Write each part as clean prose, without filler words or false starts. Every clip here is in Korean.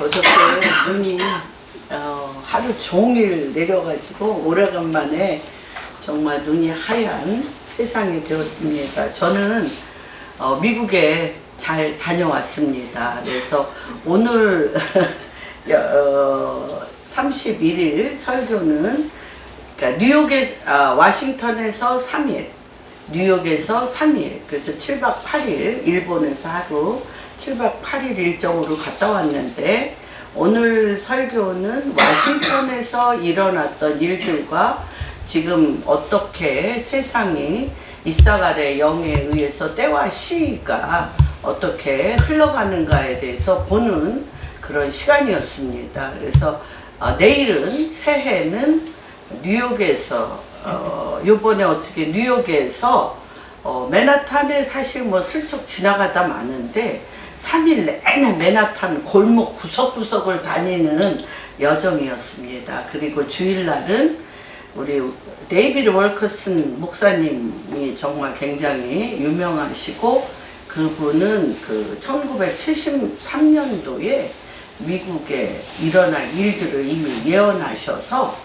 어저께 눈이 하루 종일 내려가지고 오래간만에 정말 눈이 하얀 세상이 되었습니다. 저는 미국에 잘 다녀왔습니다. 그래서 오늘 31일 설교는 그러니까 워싱턴에서 3일, 뉴욕에서 3일, 그래서 7박 8일 일본에서 하루 7박 8일 일정으로 갔다 왔는데, 오늘 설교는 워싱턴에서 일어났던 일들과 지금 어떻게 세상이 이사갈의 영에 의해서 때와 시가 어떻게 흘러가는가에 대해서 보는 그런 시간이었습니다. 그래서 내일은 새해는 뉴욕에서 요번에 어떻게 뉴욕에서 맨하탄에 사실 뭐 슬쩍 지나가다 마는데 3일 내내 맨하탄 골목 구석구석을 다니는 여정이었습니다. 그리고 주일날은 우리 데이비드 월커슨 목사님이 정말 굉장히 유명하시고, 그분은 그 1973년도에 미국에 일어날 일들을 이미 예언하셔서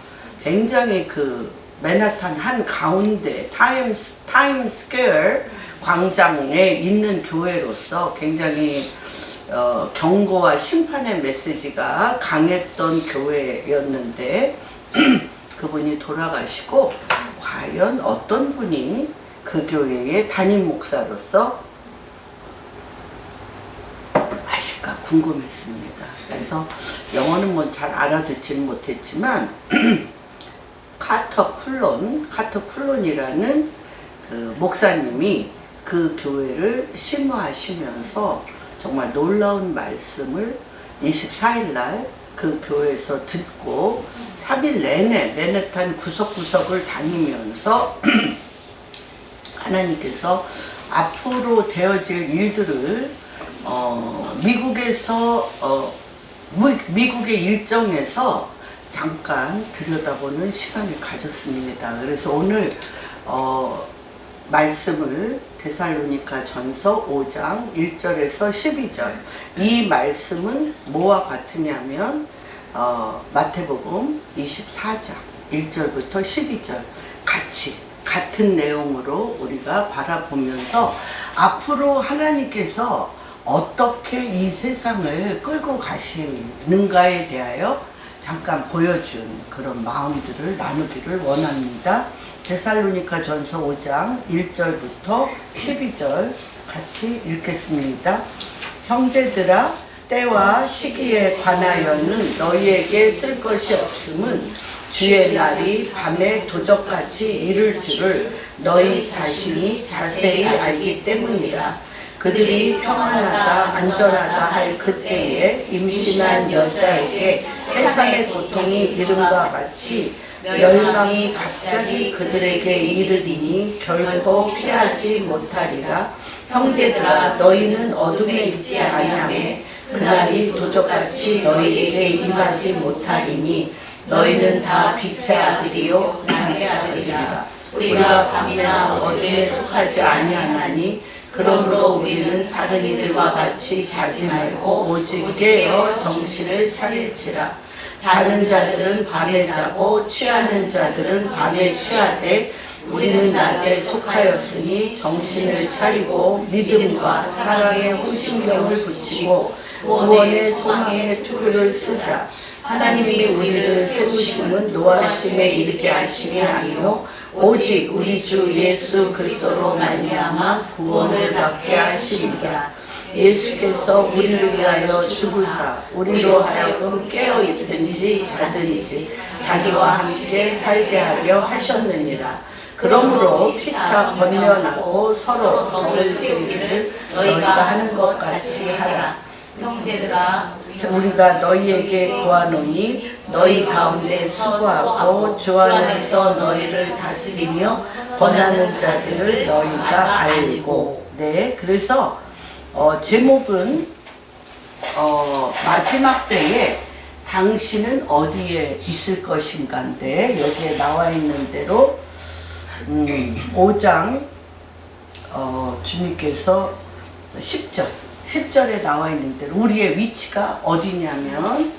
굉장히 그 맨하탄 한 가운데 타임스퀘어 광장에 있는 교회로서 굉장히 경고와 심판의 메시지가 강했던 교회였는데 그분이 돌아가시고 과연 어떤 분이 그 교회의 담임 목사로서 하실까 궁금했습니다. 그래서 영어는 뭐 잘 알아듣지는 못했지만 카터 쿨론이라는 그 목사님이 그 교회를 심호하시면서 정말 놀라운 말씀을 24일 날 그 교회에서 듣고 3일 내내 맨해튼 구석구석을 다니면서 하나님께서 앞으로 되어질 일들을 미국의 일정에서 잠깐 들여다보는 시간을 가졌습니다. 그래서 오늘 말씀을 데살로니가 전서 5장 1절에서 12절, 이 말씀은 뭐와 같으냐면 마태복음 24장 1절부터 12절 같은 내용으로 우리가 바라보면서 앞으로 하나님께서 어떻게 이 세상을 끌고 가시는가에 대하여 잠깐 보여준 그런 마음들을 나누기를 원합니다. 데살로니가 전서 5장 1절부터 12절 같이 읽겠습니다. 형제들아, 때와 시기에 관하여는 너희에게 쓸 것이 없음은 주의 날이 밤에 도적같이 이를 줄을 너희 자신이 자세히 알기 때문이라. 그들이 평안하다 안전하다 할 그때에 임신한 여자에게 해산의 고통이 이름과 같이 멸망이 갑자기 그들에게 이르리니 결코 피하지 못하리라. 형제들아, 너희는 어둠에 있지 아니하매 그날이 도적같이 너희에게 임하지 못하리니 너희는 다 빛의 아들이요 낮의 아들이라. 우리가 밤이나 어둠에 속하지 아니하나니 그러므로 우리는 다른 이들과 같이 자지 말고 오직 깨어 정신을 차릴지라. 자는 자들은 밤에 자고 취하는 자들은 밤에 취하되 우리는 낮에 속하였으니 정신을 차리고 믿음과 사랑의 호심경을 붙이고 구원의 소망의 투구를 쓰자. 하나님이 우리를 세우심은 노하심에 이르게 하심이 아니요 오직 우리 주 예수 그리스도로 말미암아 구원을 받게 하심이라. 예수께서 우리를 위하여 죽으사 우리로 하여금 깨어 있든지 자든지 자기와 함께 살게 하려 하셨느니라. 그러므로 피차 번면하고 서로 덕을 세우기를 너희가 하는 것 같이 하라. 형제들아, 우리가 너희에게 구하노니 너희 가운데 수고하고 주 안에서 너희를 다스리며 권하는 자들을 너희가 알고. 네, 그래서 제목은 마지막 때에 당신은 어디에 있을 것인가인데, 여기에 나와 있는 대로 5장 주님께서 10절 10절에 나와 있는 대로 우리의 위치가 어디냐면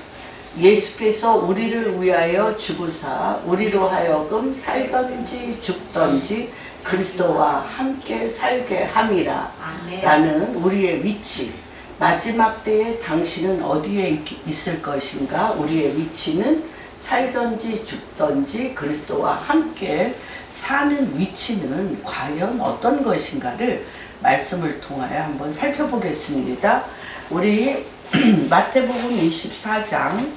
예수께서 우리를 위하여 죽으사 우리로 하여금 살든지 죽든지 그리스도와 함께 살게 함이라. 라는 우리의 위치. 마지막 때에 당신은 어디에 있을 것인가? 우리의 위치는 살든지 죽든지 그리스도와 함께 사는 위치는 과연 어떤 것인가를 말씀을 통하여 한번 살펴보겠습니다. 우리 마태복음 24장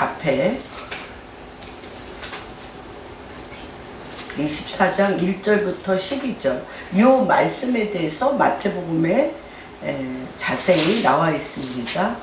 앞에 24장 1절부터 12절 이 말씀에 대해서 마태복음에 자세히 나와 있습니다.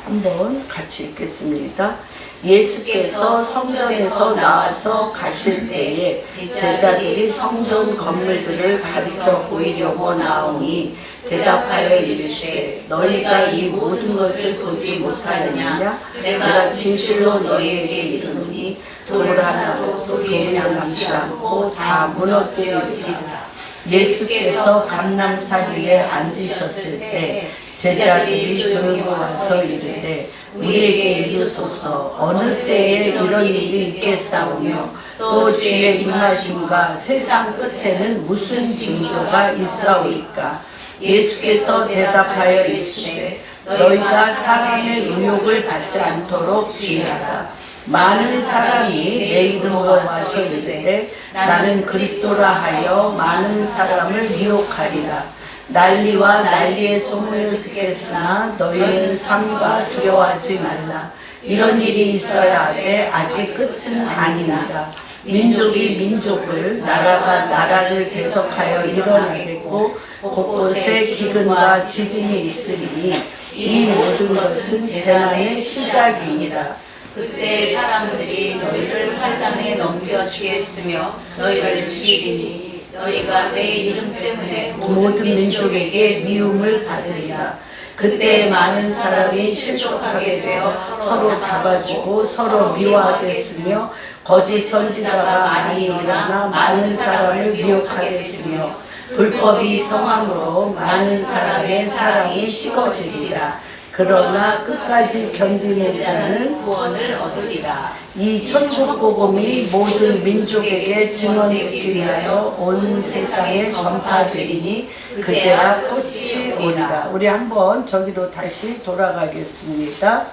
한번 같이 읽겠습니다. 예수께서 성전에서 나와서 가실 때에 제자들이 성전 건물들을 가리켜 보이려고 나오니 대답하여 이르시되 너희가 이 모든 것을 보지 못하느냐? 내가 진실로 너희에게 이르노니 돌 하나도 돌 위에 남지 않고 다 무너뜨려지리라. 예수께서 감람산 위에 앉으셨을 때 제자들이 조용히 와서 이르되 우리에게 이르소서 어느 때에 이런 일이 있겠사오며 또 주의 임하심과 세상 끝에는 무슨 징조가 있사오이까. 예수께서 대답하여 이르시되 너희가 사람의 의욕을 받지 않도록 주의하라. 많은 사람이 내 이름으로 와서 이르되 나는 그리스도라 하여 많은 사람을 미혹하리라. 난리와 난리의 소문을 듣겠으나 너희는 삼가 두려워하지 말라. 이런 일이 있어야 하되 아직 끝은 아니니라. 민족이 민족을 나라가 나라를 대적하여 일어나겠고 곳곳에 기근과 지진이 있으리니 이 모든 것은 재난의 시작이니라. 그때 사람들이 너희를 환란에 넘겨주겠으며 너희를 죽이리니 너희가 내 이름 때문에 모든 민족에게 미움을 받으리라. 그때 많은 사람이 실족하게 되어 서로 잡아주고 서로 미워하겠으며 거짓 선지자가 많이 일어나 많은 사람을 미혹하겠으며 불법이 성함으로 많은 사람의 사랑이 식어지리라. 그러나 끝까지 견디는 자는 구원을 얻으리라. 이 천국 복음이 모든 민족에게 증언되기 위하여 온 세상에 전파되리니 그제야 끝이 오리라. 우리 한번 저기로 다시 돌아가겠습니다.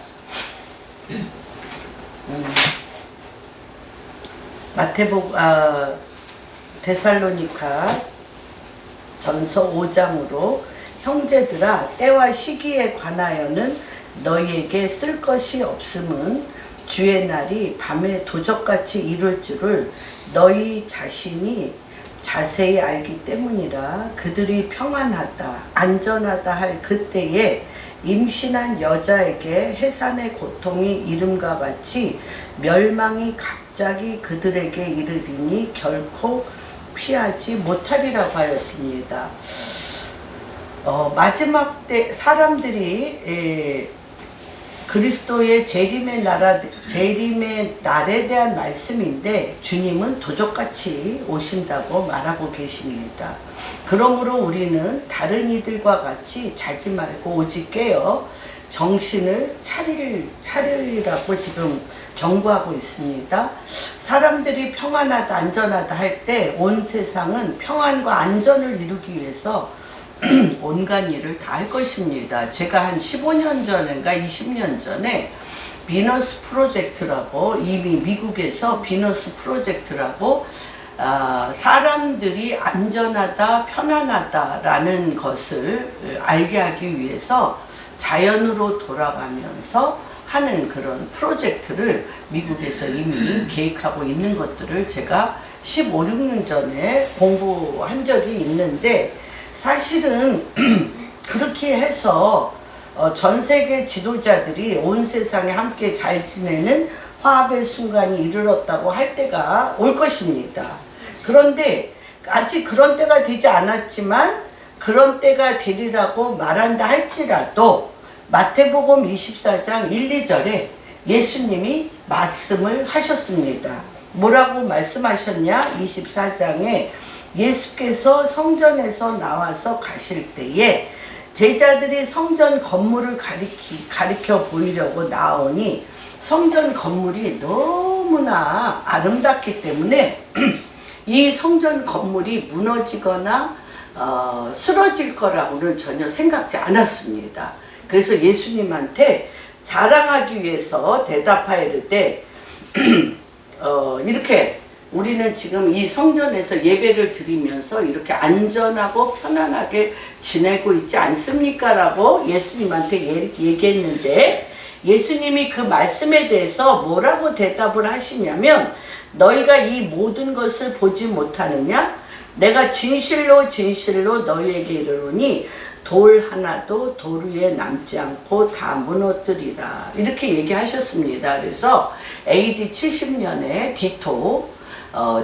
데살로니가 전서 5장으로 형제들아 때와 시기에 관하여는 너희에게 쓸 것이 없음은 주의 날이 밤에 도적같이 이룰 줄을 너희 자신이 자세히 알기 때문이라. 그들이 평안하다 안전하다 할 그때에 임신한 여자에게 해산의 고통이 이름과 같이 멸망이 갑자기 그들에게 이르리니 결코 피하지 못하리라고 하였습니다. 마지막 때 사람들이 그리스도의 재림의 날에 대한 말씀인데 주님은 도적같이 오신다고 말하고 계십니다. 그러므로 우리는 다른 이들과 같이 자지 말고 오직 깨어 정신을 차리라고 지금 경고하고 있습니다. 사람들이 평안하다 안전하다 할 때 온 세상은 평안과 안전을 이루기 위해서 온갖 일을 다 할 것입니다. 제가 한 15년 전인가 20년 전에 비너스 프로젝트라고 이미 미국에서 비너스 프로젝트라고 사람들이 안전하다 편안하다라는 것을 알게 하기 위해서 자연으로 돌아가면서 하는 그런 프로젝트를 미국에서 이미 계획하고 있는 것들을 제가 15, 16년 전에 공부한 적이 있는데 사실은 그렇게 해서 전 세계 지도자들이 온 세상에 함께 잘 지내는 화합의 순간이 이르렀다고 할 때가 올 것입니다. 그런데 아직 그런 때가 되지 않았지만 그런 때가 되리라고 말한다 할지라도 마태복음 24장 1, 2절에 예수님이 말씀을 하셨습니다. 뭐라고 말씀하셨냐? 24장에 예수께서 성전에서 나와서 가실 때에 제자들이 성전 건물을 가리켜 보이려고 나오니 성전 건물이 너무나 아름답기 때문에 이 성전 건물이 무너지거나 쓰러질 거라고는 전혀 생각지 않았습니다. 그래서 예수님한테 자랑하기 위해서 대답하이르되 이렇게 우리는 지금 이 성전에서 예배를 드리면서 이렇게 안전하고 편안하게 지내고 있지 않습니까? 라고 예수님한테 얘기했는데 예수님이 그 말씀에 대해서 뭐라고 대답을 하시냐면 너희가 이 모든 것을 보지 못하느냐? 내가 진실로 진실로 너희에게 이르노니 돌 하나도 돌 위에 남지 않고 다 무너뜨리라 이렇게 얘기하셨습니다. 그래서 AD 70년에 디토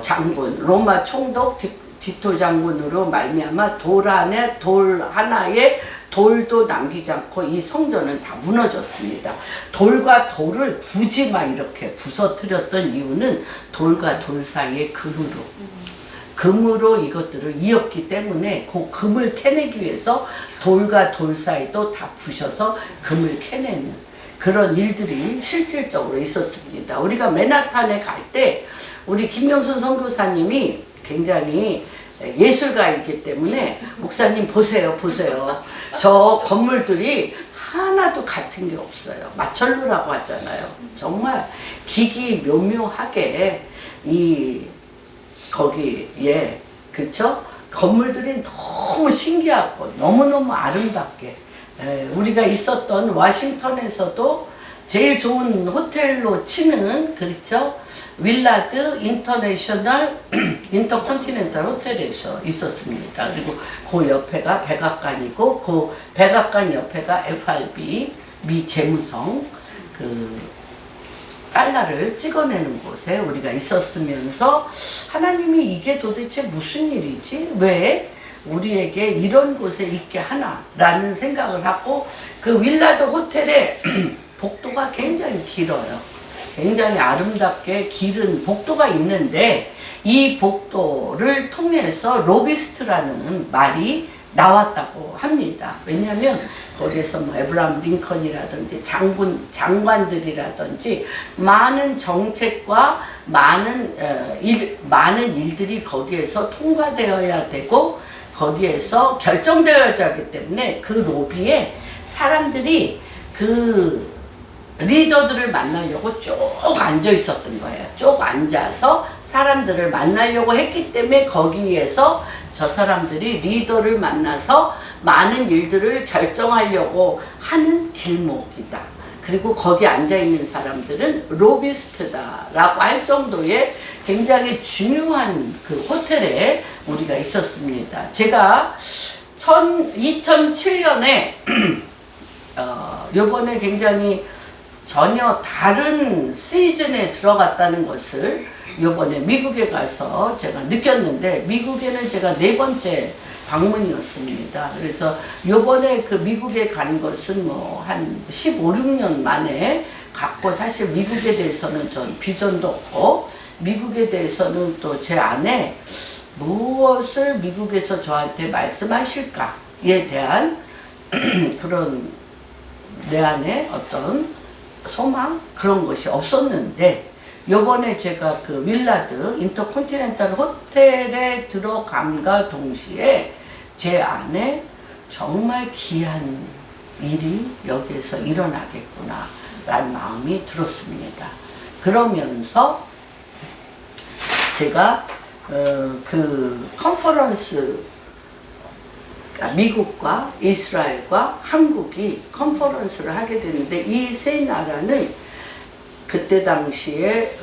장군, 로마 총독 디토 장군으로 말미암아 돌 하나에 돌도 남기지 않고 이 성전은 다 무너졌습니다. 돌과 돌을 굳이 막 이렇게 부서뜨렸던 이유는 돌과 돌 사이의 금으로 이것들을 이었기 때문에 그 금을 캐내기 위해서 돌과 돌 사이도 다 부셔서 금을 캐내는 그런 일들이 실질적으로 있었습니다. 우리가 맨하탄에 갈 때 우리 김명순 선교사님이 굉장히 예술가이기 때문에 목사님 보세요. 저 건물들이 하나도 같은 게 없어요. 마철루라고 하잖아요. 정말 기기묘묘하게 거기에 그쵸? 건물들이 너무 신기하고 너무너무 아름답게 우리가 있었던 워싱턴에서도 제일 좋은 호텔로 치는 그렇죠? 윌라드 인터컨티넨탈 호텔에서 있었습니다. 그리고 그 옆에가 백악관이고 그 백악관 옆에가 FRB 미 재무성 그 달러를 찍어내는 곳에 우리가 있었으면서 하나님이 이게 도대체 무슨 일이지? 왜 우리에게 이런 곳에 있게 하나라는 생각을 하고 그 윌라드 호텔의 복도가 굉장히 길어요. 굉장히 아름답게 길은 복도가 있는데 이 복도를 통해서 로비스트라는 말이 나왔다고 합니다. 왜냐하면 거기에서 뭐 에브라함 링컨이라든지 장관들이라든지 많은 정책과 많은 일들이 거기에서 통과되어야 되고 거기에서 결정되어야 하기 때문에 그 로비에 사람들이 그 리더들을 만나려고 쭉 앉아 있었던 거예요. 쭉 앉아서 사람들을 만나려고 했기 때문에 거기에서 저 사람들이 리더를 만나서 많은 일들을 결정하려고 하는 길목이다. 그리고 거기 앉아있는 사람들은 로비스트다라고 할 정도의 굉장히 중요한 그 호텔에 우리가 있었습니다. 제가 2007년에 요번에 굉장히 전혀 다른 시즌에 들어갔다는 것을 요번에 미국에 가서 제가 느꼈는데 미국에는 제가 4번째 방문이었습니다. 그래서 요번에 그 미국에 간 것은 뭐 한 15, 16년 만에 갔고 사실 미국에 대해서는 전 비전도 없고 미국에 대해서는 또 제 안에 무엇을 미국에서 저한테 말씀하실까에 대한 그런 내 안에 어떤 소망 그런 것이 없었는데 요번에 제가 그 윌라드 인터컨티넨탈 호텔에 들어감과 동시에 제 안에 정말 귀한 일이 여기에서 일어나겠구나 라는 마음이 들었습니다. 그러면서 제가 그 컨퍼런스 미국과 이스라엘과 한국이 컨퍼런스를 하게 되는데 이 세 나라는 그때 당시에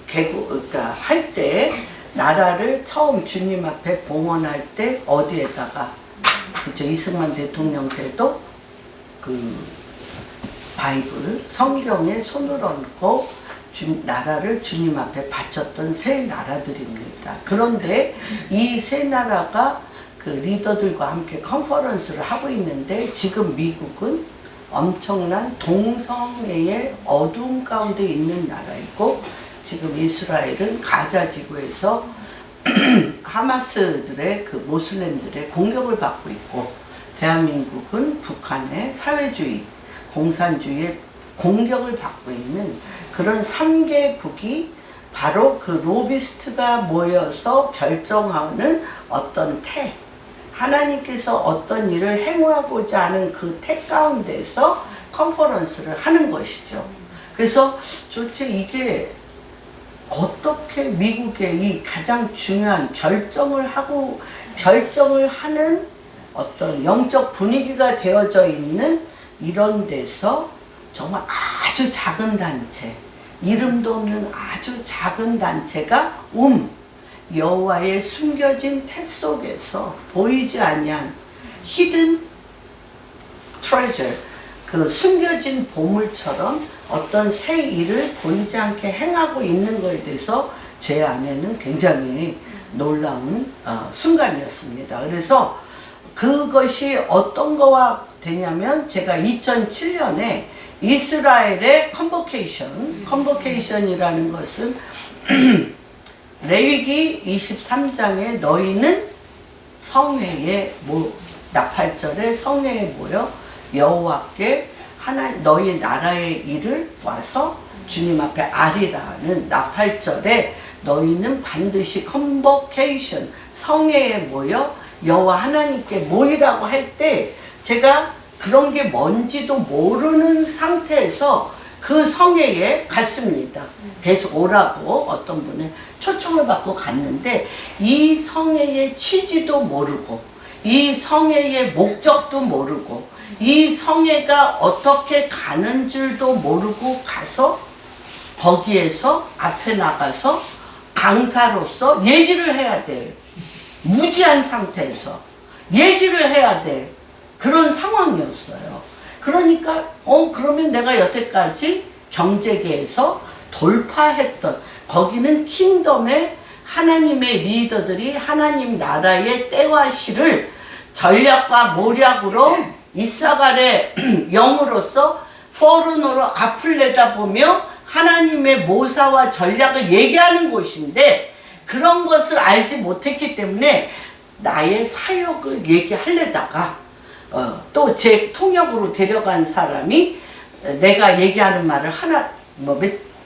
그러니까 할 때 나라를 처음 주님 앞에 봉헌할 때 어디에다가 그죠 이승만 대통령 때도 그 바이블 성경에 손을 얹고 나라를 주님 앞에 바쳤던 세 나라들입니다. 그런데 이 세 나라가 그 리더들과 함께 컨퍼런스를 하고 있는데 지금 미국은 엄청난 동성애의 어두움 가운데 있는 나라이고 지금 이스라엘은 가자 지구에서 하마스들의 그 모슬렘들의 공격을 받고 있고, 대한민국은 북한의 사회주의, 공산주의의 공격을 받고 있는 그런 3개국이 바로 그 로비스트가 모여서 결정하는 어떤 택, 하나님께서 어떤 일을 행하고자 하는 그 택 가운데서 컨퍼런스를 하는 것이죠. 그래서 도대체 이게 어떻게 미국의 이 가장 중요한 결정을 하는 어떤 영적 분위기가 되어져 있는 이런 데서 정말 아주 작은 단체, 이름도 없는 아주 작은 단체가 여호와의 숨겨진 태 속에서 보이지 아니한 히든 트레저, 그 숨겨진 보물처럼 어떤 새 일을 보이지 않게 행하고 있는 것에 대해서 제 안에는 굉장히 놀라운 순간이었습니다. 그래서 그것이 어떤 거와 되냐면, 제가 2007년에 이스라엘의 컨버케이션이라는 것은 레위기 23장에 너희는 성회에 나팔절에 성회에 모여 여호와께 너희 나라의 일을 와서 주님 앞에 아리라는 나팔절에 너희는 반드시 컨버케이션, 성회에 모여 여호와 하나님께 모이라고 할 때, 제가 그런 게 뭔지도 모르는 상태에서 그 성회에 갔습니다. 계속 오라고 어떤 분의 초청을 받고 갔는데, 이 성회의 취지도 모르고, 이 성회의 목적도 모르고, 이 성회가 어떻게 가는 줄도 모르고 가서 거기에서 앞에 나가서 강사로서 얘기를 해야 돼. 무지한 상태에서 얘기를 해야 돼. 그런 상황이었어요. 그러니까 그러면 내가 여태까지 경제계에서 돌파했던, 거기는 킹덤의 하나님의 리더들이 하나님 나라의 때와 시를 전략과 모략으로 이사갈의 영으로서 포르노로 앞을 내다보며 하나님의 모사와 전략을 얘기하는 곳인데, 그런 것을 알지 못했기 때문에 나의 사역을 얘기하려다가 또 제 통역으로 데려간 사람이 내가 얘기하는 말을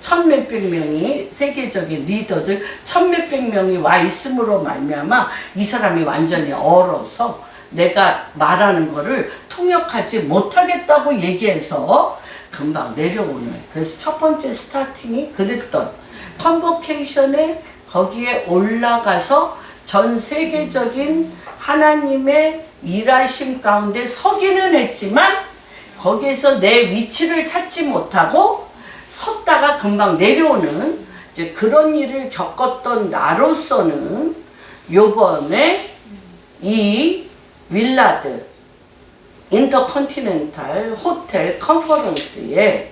천몇백 명이, 세계적인 리더들 천몇백 명이 와 있음으로 말미암아 이 사람이 완전히 얼어서 내가 말하는 거를 통역하지 못하겠다고 얘기해서 금방 내려오는, 그래서 첫 번째 스타팅이 그랬던 컨버케이션에 거기에 올라가서 전 세계적인 하나님의 일하심 가운데 서기는 했지만 거기에서 내 위치를 찾지 못하고 섰다가 금방 내려오는 이제 그런 일을 겪었던 나로서는 요번에 이 윌라드 인터컨티넨탈 호텔 컨퍼런스에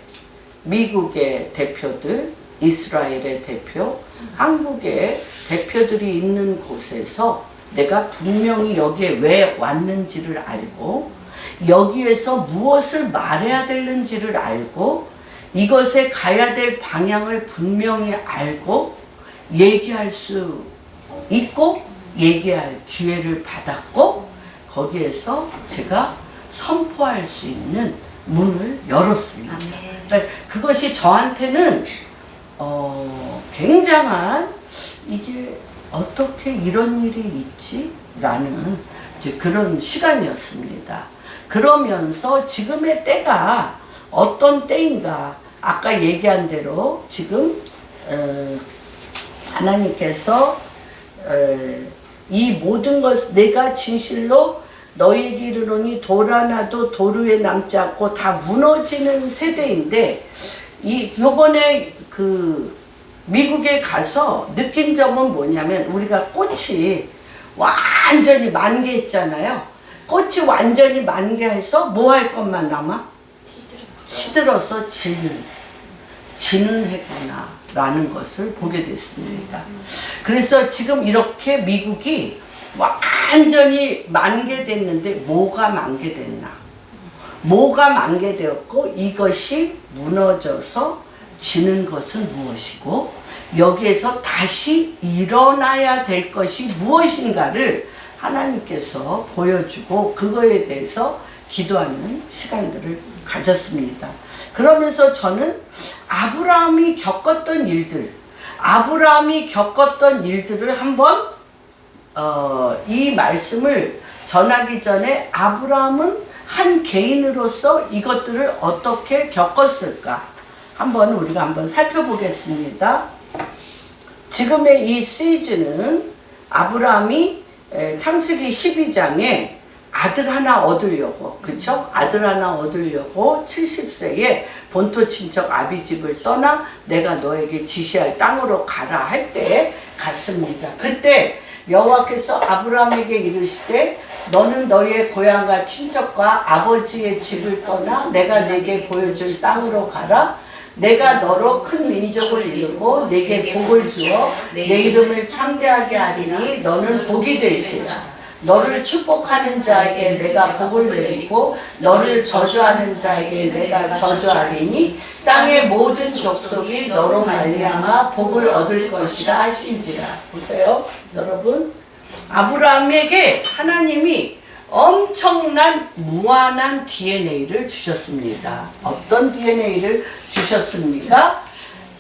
미국의 대표들, 이스라엘의 대표, 한국의 대표들이 있는 곳에서 내가 분명히 여기에 왜 왔는지를 알고, 여기에서 무엇을 말해야 되는지를 알고, 이것에 가야 될 방향을 분명히 알고 얘기할 수 있고 얘기할 기회를 받았고, 거기에서 제가 선포할 수 있는 문을 열었습니다. 그러니까 그것이 저한테는 굉장한, 이게 어떻게 이런 일이 있지? 라는 이제 그런 시간이었습니다. 그러면서 지금의 때가 어떤 때인가, 아까 얘기한 대로 지금 하나님께서 이 모든 것 내가 진실로 너희에게 이르노니 돌 하나도 돌 위에 남지 않고 다 무너지는 세대인데, 요번에 그 미국에 가서 느낀 점은 뭐냐면, 우리가 꽃이 완전히 만개했잖아요. 꽃이 완전히 만개해서 뭐 할 것만 남아? 시들어서 지는 해구나 라는 것을 보게 됐습니다. 그래서 지금 이렇게 미국이 완전히 만개됐는데 뭐가 만개됐나? 뭐가 만개되었고 이것이 무너져서 지는 것은 무엇이고, 여기에서 다시 일어나야 될 것이 무엇인가를 하나님께서 보여주고 그거에 대해서 기도하는 시간들을 가졌습니다. 그러면서 저는 아브라함이 겪었던 일들을 한번 이 말씀을 전하기 전에 아브라함은 한 개인으로서 이것들을 어떻게 겪었을까 우리가 한번 살펴보겠습니다. 지금의 이 시즌은 아브라함이 창세기 12장에 아들 하나 얻으려고, 그쵸? 아들 하나 얻으려고 70세에 본토 친척 아비집을 떠나 내가 너에게 지시할 땅으로 가라 할 때 갔습니다. 그때 여호와께서 아브라함에게 이르시되 너는 너의 고향과 친척과 아버지의 집을 떠나 내가 내게 보여줄 땅으로 가라. 내가 너로 큰 민족을 이루고 내게 복을 주어 내 이름을 창대하게 하리니 너는 복이 될지라. 너를 축복하는 자에게 내가 복을 내리고 너를 저주하는 자에게 내가 저주하리니 땅의 모든 족속이 너로 말미암아 복을 얻을 것이라 하신지라. 보세요, 여러분. 아브라함에게 하나님이 엄청난 무한한 DNA를 주셨습니다. 어떤 DNA를 주셨습니까?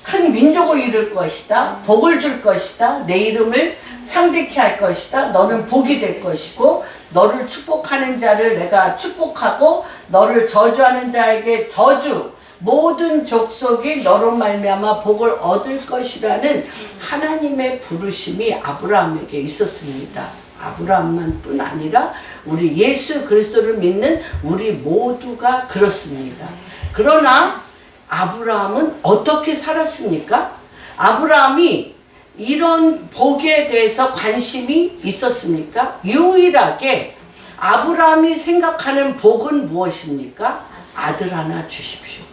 큰 민족을 이룰 것이다. 복을 줄 것이다. 내 이름을 창대케 할 것이다. 너는 복이 될 것이고 너를 축복하는 자를 내가 축복하고 너를 저주하는 자에게 저주, 모든 족속이 너로 말미암아 복을 얻을 것이라는 하나님의 부르심이 아브라함에게 있었습니다. 아브라함만 뿐 아니라 우리 예수 그리스도를 믿는 우리 모두가 그렇습니다. 그러나 아브라함은 어떻게 살았습니까? 아브라함이 이런 복에 대해서 관심이 있었습니까? 유일하게 아브라함이 생각하는 복은 무엇입니까? 아들 하나 주십시오.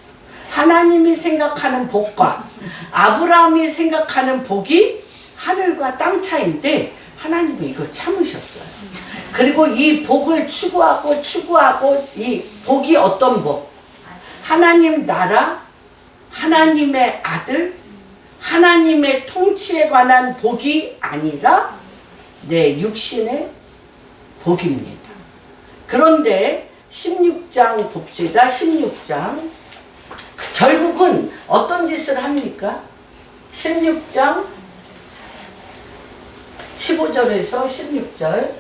하나님이 생각하는 복과 아브라함이 생각하는 복이 하늘과 땅 차이인데 하나님이 이걸 참으셨어요. 그리고 이 복을 추구하고 이 복이 어떤 복? 하나님 나라, 하나님의 아들, 하나님의 통치에 관한 복이 아니라 내 육신의 복입니다. 그런데 16장 봅시다. 16장. 결국은 어떤 짓을 합니까? 16장 15절에서 16절.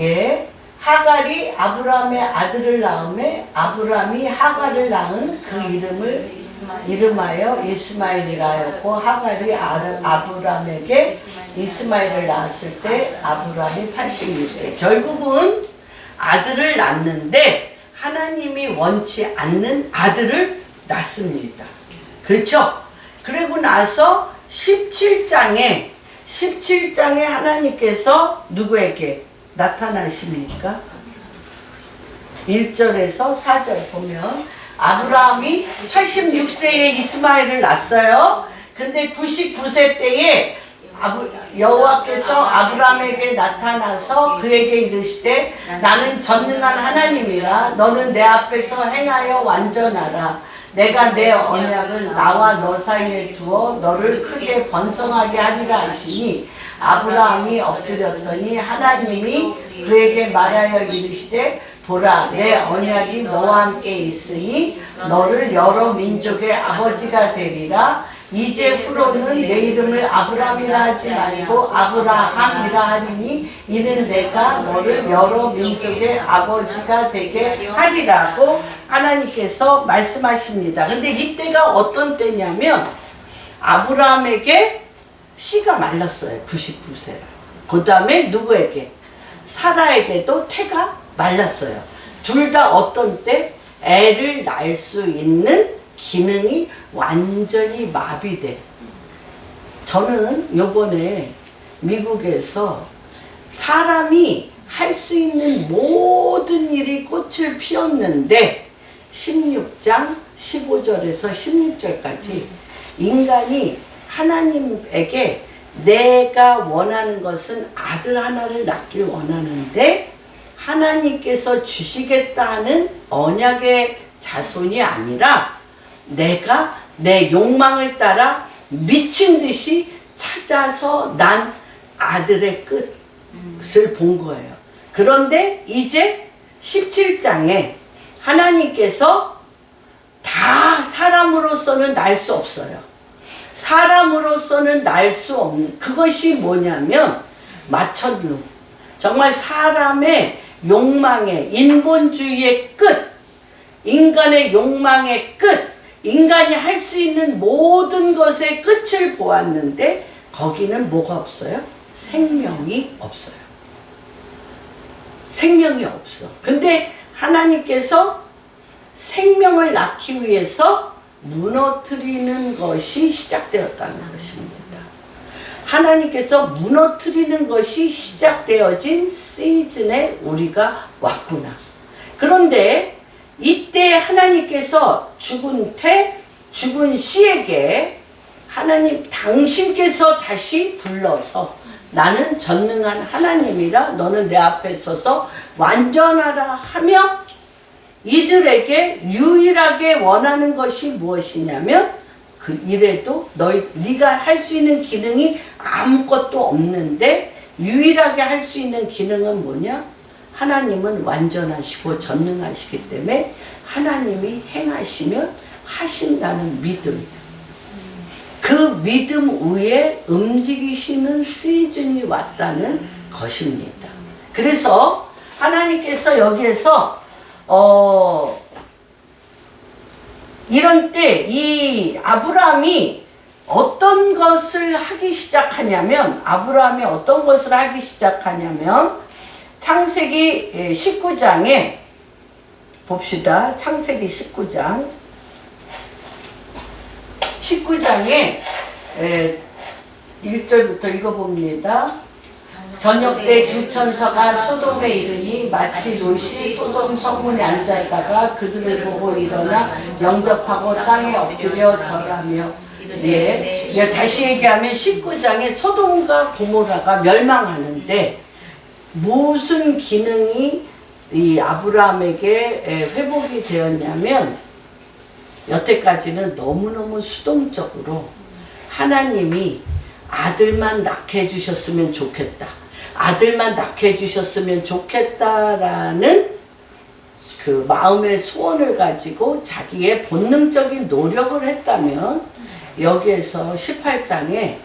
예. 하갈이 아브라함의 아들을 낳음에 아브라함이 하갈을 낳은 그 이름을 이름하여 이스마엘이라 하였고 하갈이 아브라함에게 이스마엘을 낳았을 때 아브라함이 86세. 결국은 아들을 낳는데 하나님이 원치 않는 아들을 낳습니다. 그렇죠? 그리고 나서 17장에 하나님께서 누구에게 나타나십니까? 1절에서 4절 보면 아브라함이 86세에 이스마엘을 낳았어요. 근데 99세 때에 여호와께서 아브라함에게 나타나서 그에게 이르시되 나는 전능한 하나님이라 너는 내 앞에서 행하여 완전하라. 내가 내 언약을 나와 너 사이에 두어 너를 크게 번성하게 하리라 하시니 아브라함이 엎드렸더니 하나님이 그에게 말하여 이르시되 보라 내 언약이 너와 함께 있으니 너를 여러 민족의 아버지가 되리라. 이제 후로는 내 이름을 아브라함이라 하지 말고 아브라함이라 하리니 이는 내가 너를 여러 민족의 아버지가 되게 하리라고 하나님께서 말씀하십니다. 근데 이때가 어떤 때냐면 아브라함에게 씨가 말랐어요. 99세. 그 다음에 누구에게? 사라에게도 태가 말랐어요. 둘 다 어떤 때? 애를 낳을 수 있는 기능이 완전히 마비돼. 저는 요번에 미국에서 사람이 할 수 있는 모든 일이 꽃을 피웠는데 16장 15절에서 16절까지 인간이 하나님에게 내가 원하는 것은 아들 하나를 낳길 원하는데 하나님께서 주시겠다는 언약의 자손이 아니라 내가 내 욕망을 따라 미친 듯이 찾아서 난 아들의 끝을 본 거예요. 그런데 이제 17장에 하나님께서 다 사람으로서는 날 수 없어요. 사람으로서는 날 수 없는 그것이 뭐냐면 마천루. 정말 사람의 욕망의 인본주의의 끝, 인간의 욕망의 끝, 인간이 할 수 있는 모든 것의 끝을 보았는데 거기는 뭐가 없어요? 생명이 없어요. 생명이 없어. 근데 하나님께서 생명을 낳기 위해서 무너뜨리는 것이 시작되었다는 것입니다. 하나님께서 무너뜨리는 것이 시작되어진 시즌에 우리가 왔구나. 그런데 이때 하나님께서 죽은 씨에게 하나님 당신께서 다시 불러서 나는 전능한 하나님이라 너는 내 앞에 서서 완전하라 하며 이들에게 유일하게 원하는 것이 무엇이냐면 그 이래도 네가 할 수 있는 기능이 아무것도 없는데 유일하게 할 수 있는 기능은 뭐냐? 하나님은 완전하시고 전능하시기 때문에 하나님이 행하시면 하신다는 믿음. 그 믿음 위에 움직이시는 시즌이 왔다는 것입니다. 그래서 하나님께서 여기에서 이런 때 이 아브라함이 어떤 것을 하기 시작하냐면 창세기 19장에 봅시다. 창세기 19장에 1절부터 읽어봅니다. 저녁 때 두 천사가 소돔에 이르니 마치 롯이 소돔 성문에 앉아있다가 그들을 보고 일어나 영접하고 땅에 엎드려 절하며 다시 얘기하면 19장에 소돔과 고모라가 멸망하는데 무슨 기능이 이 아브라함에게 회복이 되었냐면 여태까지는 너무너무 수동적으로 하나님이 아들만 낳게 해주셨으면 좋겠다. 아들만 낳게 해주셨으면 좋겠다라는 그 마음의 소원을 가지고 자기의 본능적인 노력을 했다면 여기에서 18장에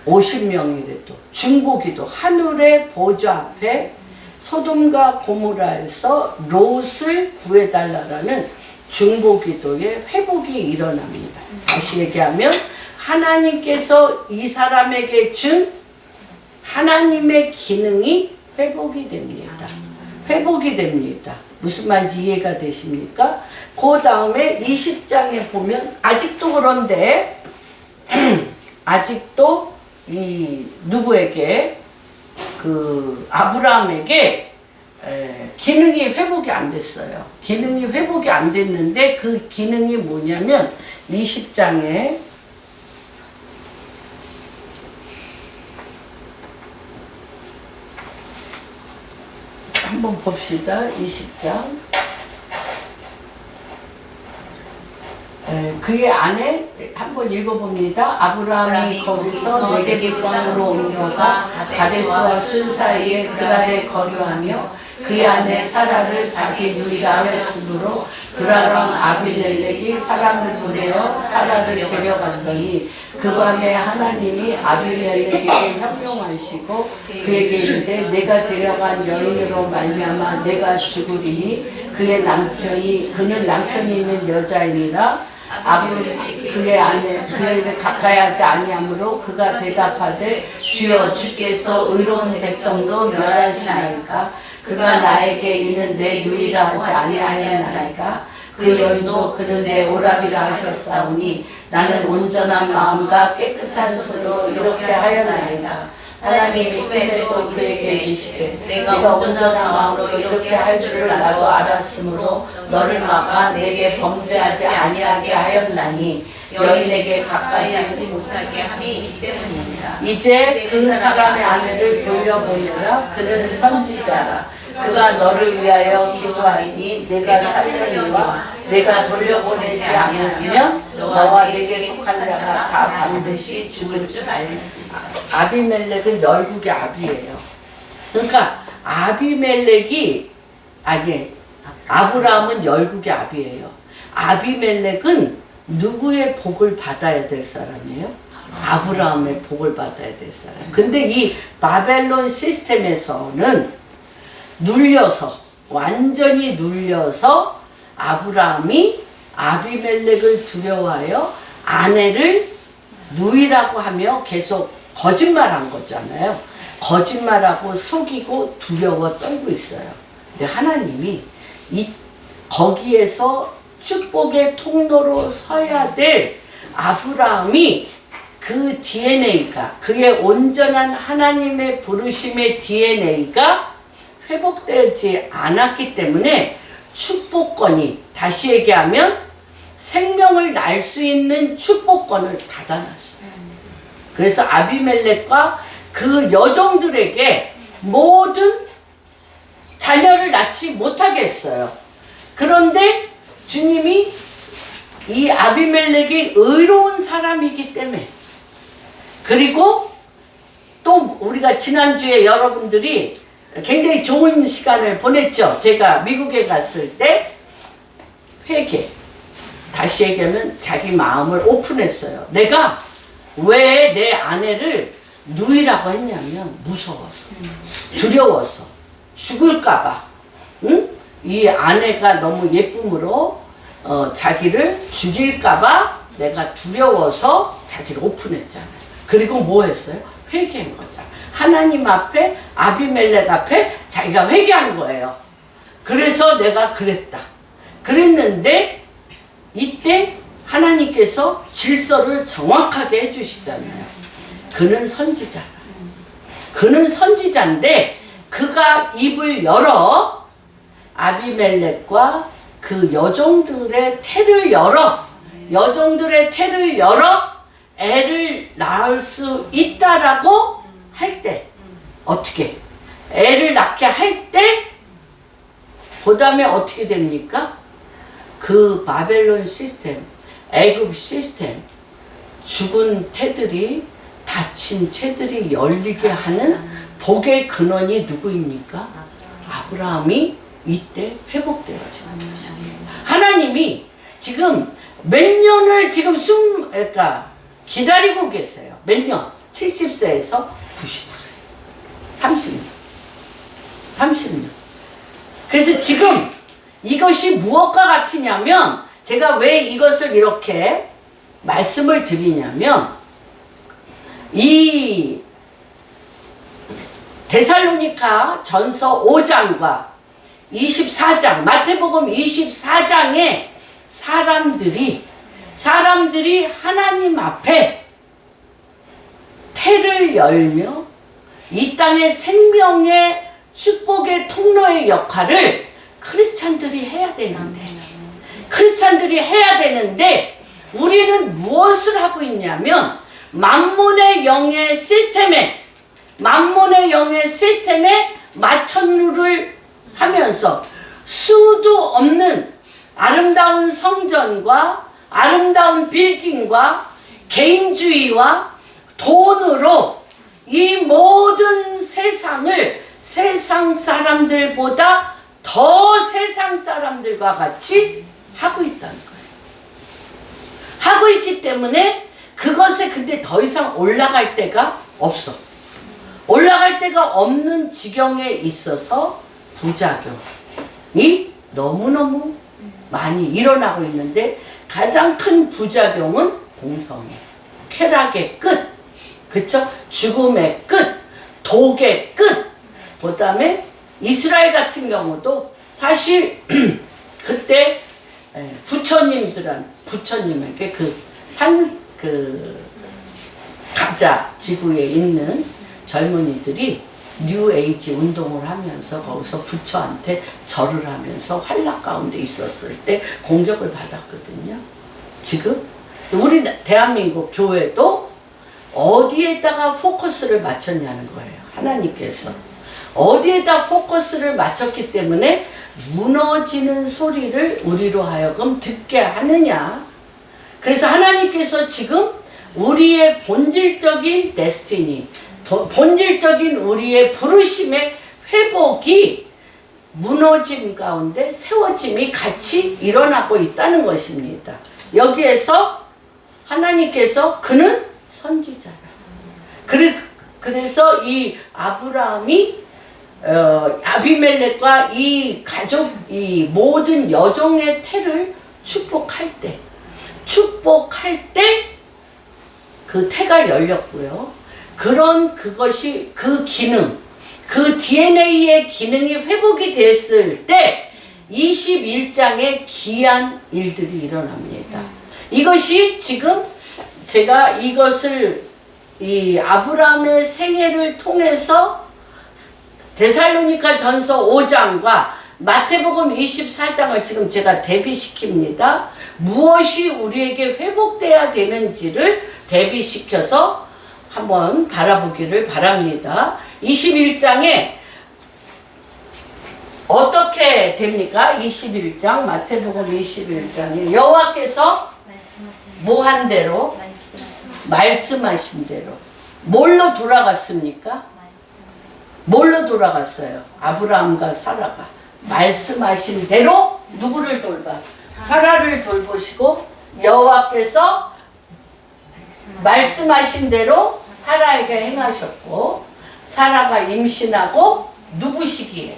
50명이라도 중보기도 하늘의 보좌 앞에 소돔과 고모라에서 롯을 구해달라라는 중보기도의 회복이 일어납니다. 다시 얘기하면 하나님께서 이 사람에게 준 하나님의 기능이 회복이 됩니다. 회복이 됩니다. 무슨 말인지 이해가 되십니까? 그 다음에 20장에 보면 아직도 그런데 아직도 이 누구에게 그 아브라함에게 기능이 회복이 안 됐어요. 기능이 회복이 안 됐는데 그 기능이 뭐냐면 20장에 한번 봅시다. 20장. 그의 아내 한번 읽어봅니다. 아브라함이 거기서 네게브 땅으로 옮겨가 가데스와 순 사이에 그랄에 거류하며 그의 아내 사라를 자기 누이라 하였으므로 그랄 왕 아비멜렉이 사람을 보내어 사라를 데려갔더니 그 밤에 하나님이 아비멜렉에게 형용하시고 그에게 이르되 내가 데려간 여인으로 말미암아 내가 죽으리니 그는 남편이 있는 여자이니라. 아비멜렉이 그의 아내 그에게 가까이 하지 아니하므로 그가 대답하되 주여 주께서 의로운 백성도 멸하시나이까 그가 나에게 이는 내 유이라 하지 아니하였나이까 그 여인도 그는 내 오라비라 하셨사오니 나는 온전한 마음과 깨끗한 손으로 이렇게 하였나이다. 하나님이 꿈에 또 그에게 이르시되 내가 온전한 마음으로 이렇게 할 줄을 나도 알았으므로 너를 막아 내게 범죄하지 아니하게 하였나니 여인에게 가까이 하지 못하게 함이 이 때문입니다. 이제 그 사람의 아내를 돌려보내라. 그는 선지자라. 그가 너를 위하여 기도하리니 내가 살려니와 내가 돌려보내지 않으면 너와 내게 속한 자가 다 반드시 죽을 줄 알지. 아비멜렉은 열국의 아비예요. 그러니까 아비멜렉이 아니 아브라함은 열국의 아비예요. 아비멜렉은 누구의 복을 받아야 될 사람이에요? 아브라함의 복을 받아야 될 사람. 근데 이 바벨론 시스템에서는 눌려서 완전히 눌려서 아브라함이 아비멜렉을 두려워하여 아내를 누이라고 하며 계속 거짓말한 거잖아요. 거짓말하고 속이고 두려워 떨고 있어요. 근데 하나님이 거기에서 축복의 통로로 서야 될 아브라함이 그 DNA가 그의 온전한 하나님의 부르심의 DNA가 회복되지 않았기 때문에 축복권이 다시 얘기하면 생명을 날 수 있는 축복권을 닫아놨어요. 그래서 아비멜렉과 그 여종들에게 모든 자녀를 낳지 못하게 했어요. 그런데 주님이 이 아비멜렉이 의로운 사람이기 때문에 그리고 또 우리가 지난주에 여러분들이 굉장히 좋은 시간을 보냈죠. 제가 미국에 갔을 때 회개 다시 얘기하면 자기 마음을 오픈했어요. 내가 왜 내 아내를 누이라고 했냐면 무서워서 두려워서 죽을까봐 응? 이 아내가 너무 예쁨으로 자기를 죽일까봐 내가 두려워서 자기를 오픈했잖아요. 그리고 뭐 했어요? 회개한 거죠. 하나님 앞에 아비멜렉 앞에 자기가 회개한 거예요. 그래서 내가 그랬는데 이때 하나님께서 질서를 정확하게 해주시잖아요. 그는 선지자라. 그는 선지자인데 그가 입을 열어 아비멜렉과 그 여종들의 태를 열어 애를 낳을 수 있다라고 할 때 어떻게 애를 낳게 할 때 그 다음에 어떻게 됩니까? 그 바벨론 시스템, 애굽 시스템, 죽은 태들이 다친 채들이 열리게 하는 복의 근원이 누구입니까? 아브라함이 이때 회복되어지는 것이에요. 하나님이 지금 몇 년을 지금 그러니까 기다리고 계세요. 몇 년? 70세에서 99세. 30년. 30년. 그래서 지금 이것이 무엇과 같으냐면 제가 왜 이것을 이렇게 말씀을 드리냐면 이 데살로니가 전서 5장과 24장 마태복음 24장에 사람들이 하나님 앞에 태를 열며 이 땅의 생명의 축복의 통로의 역할을 크리스찬들이 해야 되는데 우리는 무엇을 하고 있냐면 만몬의 영의 시스템에 마천루를 하면서 수도 없는 아름다운 성전과 아름다운 빌딩과 개인주의와 돈으로 이 모든 세상을 세상 사람들보다 더 세상 사람들과 같이 하고 있다는 거예요. 하고 있기 때문에 그것에 근데 더 이상 올라갈 데가 없어. 올라갈 데가 없는 지경에 있어서 부작용이 너무너무 많이 일어나고 있는데 가장 큰 부작용은 공성애, 쾌락의 끝, 그쵸? 죽음의 끝, 독의 끝. 그 다음에 이스라엘 같은 경우도 사실 그때 부처님에게 가자 지구에 있는 젊은이들이 뉴에이지 운동을 하면서 거기서 부처한테 절을 하면서 환락 가운데 있었을 때 공격을 받았거든요. 지금 우리 대한민국 교회도 어디에다가 포커스를 맞췄냐는 거예요. 하나님께서 어디에다 포커스를 맞췄기 때문에 무너지는 소리를 우리로 하여금 듣게 하느냐. 그래서 하나님께서 지금 우리의 본질적인 데스티니, 본질적인 우리의 부르심의 회복이 무너짐 가운데 세워짐이 같이 일어나고 있다는 것입니다. 여기에서 하나님께서 그는 선지자라. 그래서 이 아브라함이 아비멜렉과 이 가족, 이 모든 여종의 태를 축복할 때 그 태가 열렸고요. 그것이 그 기능, 그 DNA의 기능이 회복이 됐을 때 21장에 기이한 일들이 일어납니다. 이것이 지금 제가 이것을 이 아브라함의 생애를 통해서 데살로니가 전서 5장과 마태복음 24장을 지금 제가 대비시킵니다. 무엇이 우리에게 회복돼야 되는지를 대비시켜서 한번 바라보기를 바랍니다. 21장에 어떻게 됩니까? 21장 마태복음 21장에 여호와께서 뭐한 대로 말씀하신 대로 뭘로 돌아갔습니까? 뭘로 돌아갔어요? 아브라함과 사라가 말씀하신 대로 누구를 돌봐? 사라를 돌보시고 여호와께서 말씀하신 대로 사라에게 행하셨고 사라가 임신하고 누구 시기에?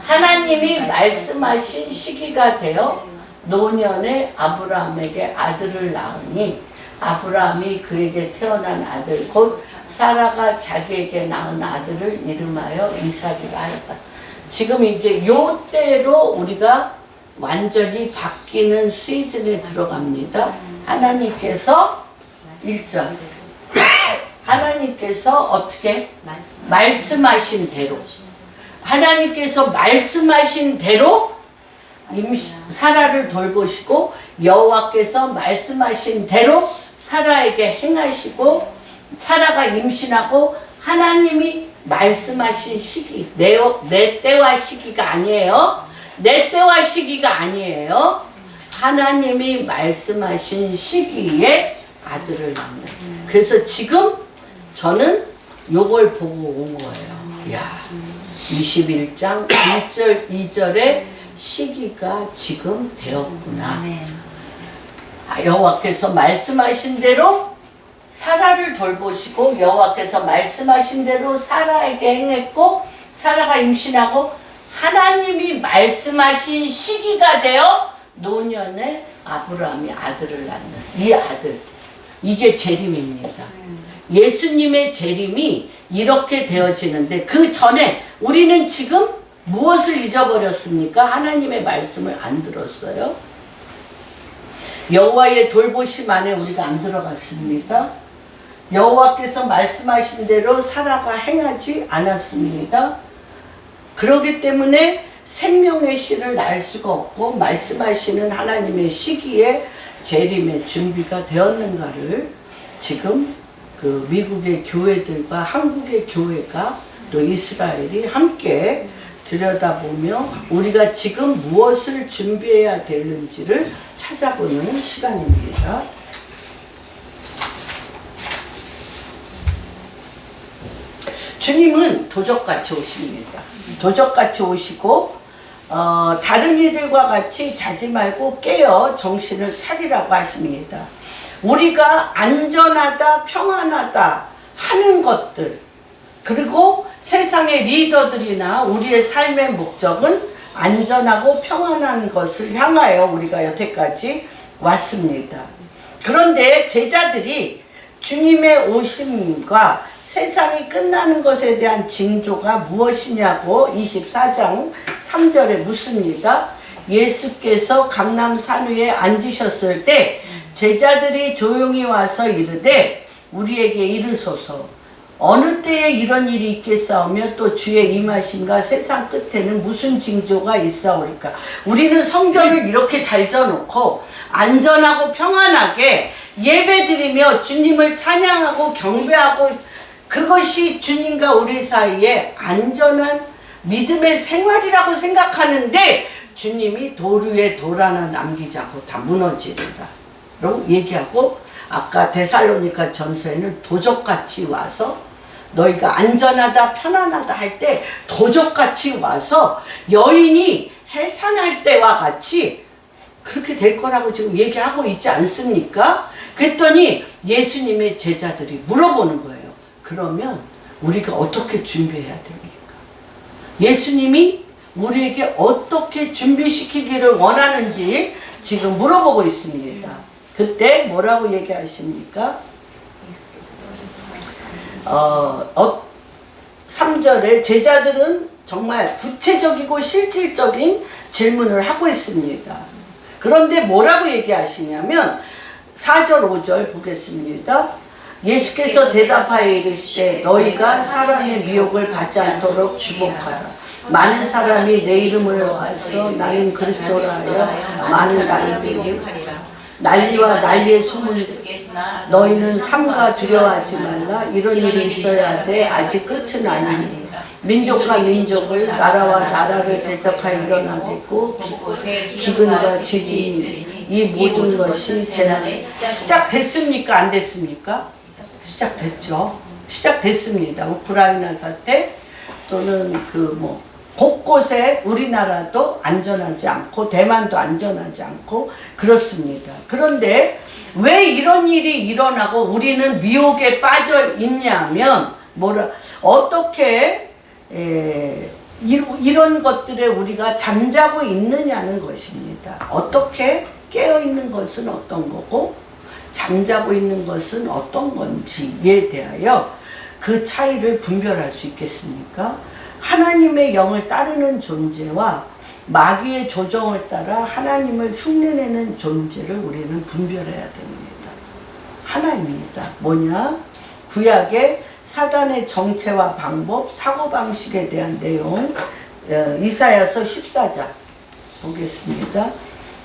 하나님이 말씀하신 시기가 되어 노년에 아브라함에게 아들을 낳으니 아브라함이 그에게 태어난 아들 곧 사라가 자기에게 낳은 아들을 이름하여 이삭이라 하였다. 지금 이제 요때로 우리가 완전히 바뀌는 시즌에 들어갑니다. 하나님께서 1절 하나님께서 어떻게 말씀하신 대로 하나님께서 말씀하신 대로 사라를 돌보시고 여호와께서 말씀하신 대로 사라에게 행하시고 사라가 임신하고 하나님이 말씀하신 시기 내 때와 시기가 아니에요. 내 때와 시기가 아니에요. 하나님이 말씀하신 시기에 아들을 낳는. 그래서 지금 저는 요걸 보고 온 거예요. 야, 21장 1절 2절의 시기가 지금 되었구나. 여호와께서 말씀하신 대로 사라를 돌보시고 여호와께서 말씀하신 대로 사라에게 행했고 사라가 임신하고 하나님이 말씀하신 시기가 되어 노년에 아브라함이 아들을 낳는 이 아들, 이게 재림입니다. 예수님의 재림이 이렇게 되어지는데 그 전에 우리는 지금 무엇을 잊어버렸습니까? 하나님의 말씀을 안 들었어요. 여호와의 돌보심 안에 우리가 안 들어갔습니다. 여호와께서 말씀하신 대로 사라가 행하지 않았습니다. 그렇기 때문에 생명의 씨를 낳을 수가 없고 말씀하시는 하나님의 시기에 재림의 준비가 되었는가를 지금 그 미국의 교회들과 한국의 교회가 또 이스라엘이 함께 들여다보며 우리가 지금 무엇을 준비해야 되는지를 찾아보는 시간입니다. 주님은 도적같이 오십니다. 도적같이 오시고 다른 이들과 같이 자지 말고 깨어 정신을 차리라고 하십니다. 우리가 안전하다, 평안하다 하는 것들, 그리고 세상의 리더들이나 우리의 삶의 목적은 안전하고 평안한 것을 향하여 우리가 여태까지 왔습니다. 그런데 제자들이 주님의 오심과 세상이 끝나는 것에 대한 징조가 무엇이냐고 24장 3절에 묻습니다. 예수께서 감람산 위에 앉으셨을 때 제자들이 조용히 와서 이르되 우리에게 이르소서 어느 때에 이런 일이 있겠사오며 또 주의 임하심과 세상 끝에는 무슨 징조가 있사오리까. 우리는 성전을 이렇게 잘 져놓고 안전하고 평안하게 예배드리며 주님을 찬양하고 경배하고 그것이 주님과 우리 사이에 안전한 믿음의 생활이라고 생각하는데 주님이 돌 위에 돌 하나 남기지 않고 다 무너지리라 라고 얘기하고, 아까 데살로니가 전서에는 도적같이 와서 너희가 안전하다 편안하다 할 때 도적같이 와서 여인이 해산할 때와 같이 그렇게 될 거라고 지금 얘기하고 있지 않습니까? 그랬더니 예수님의 제자들이 물어보는 거예요. 그러면 우리가 어떻게 준비해야 됩니까? 예수님이 우리에게 어떻게 준비시키기를 원하는지 지금 물어보고 있습니다. 그때 뭐라고 얘기하십니까? 3절에 제자들은 정말 구체적이고 실질적인 질문을 하고 있습니다. 그런데 뭐라고 얘기하시냐면 4절 5절 보겠습니다. 예수께서 대답하여 이르시되 너희가 사람의 미혹을 받지 않도록 주목하라. 많은 사람이 내 이름을 와서 나는 그리스도라 하여 많은 나를 미혹하리라. 난리와 난리의 소문을 듣겠으나 너희는 삼가 두려워하지 말라. 이런 일이 있어야 돼. 아직 끝은 아니니 민족과 민족을 나라와 나라를 대적하여 일어나겠고 기근과 지진이 있으니 이 모든 것이 재난에 시작됐습니까? 안 됐습니까? 시작됐죠. 시작됐습니다. 우크라이나 사태 또는 곳곳에 우리나라도 안전하지 않고 대만도 안전하지 않고 그렇습니다. 그런데 왜 이런 일이 일어나고 우리는 미혹에 빠져 있냐면 어떻게 이런 것들에 우리가 잠자고 있느냐는 것입니다. 어떻게 깨어 있는 것은 어떤 거고 잠자고 있는 것은 어떤 건지에 대하여 그 차이를 분별할 수 있겠습니까? 하나님의 영을 따르는 존재와 마귀의 조정을 따라 하나님을 흉내내는 존재를 우리는 분별해야 됩니다. 하나입니다. 뭐냐? 구약의 사단의 정체와 방법, 사고방식에 대한 내용, 이사야서 14장 보겠습니다.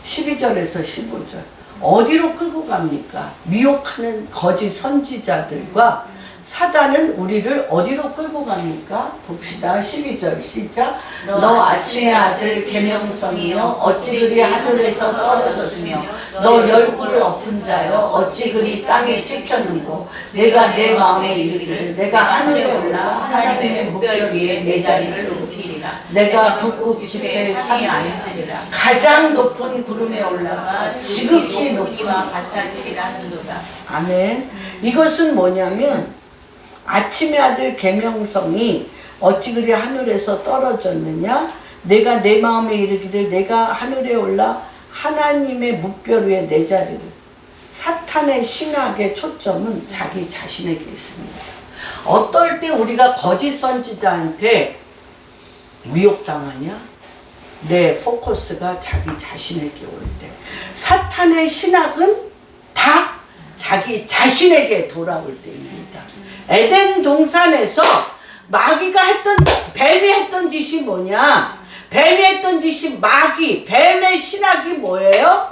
12절에서 15절. 어디로 끌고 갑니까? 미혹하는 거짓 선지자들과 사단은 우리를 어디로 끌고 갑니까? 봅시다. 12절 시작. 너 아침의 아들 계명성이여 어찌 그리 하늘에서 떨어졌으며 너 열국을 엎은 자여 어찌 그리 땅에 찍혔는고 내가 내 마음에 이르기를 내가 하늘에 올라 하나님의 무별 위에 내 자리를 높이리라. 내가 북극 지폐의 상에 앉으리라. 가장 높은 구름에 올라가 지극히 높이와 같아지리라 하는도다. 아멘. 이것은 뭐냐면 아침의 아들 계명성이 어찌 그리 하늘에서 떨어졌느냐? 내가 내 마음에 이르기를 내가 하늘에 올라 하나님의 묵별 위에 내 자리를. 사탄의 신학의 초점은 자기 자신에게 있습니다. 어떨 때 우리가 거짓 선지자한테 미혹당하냐? 내 포커스가 자기 자신에게 올 때. 사탄의 신학은 다 자기 자신에게 돌아올 때입니다. 에덴 동산에서 마귀가 뱀이 했던 짓이 뭐냐? 뱀이 했던 짓이 뱀의 신학이 뭐예요?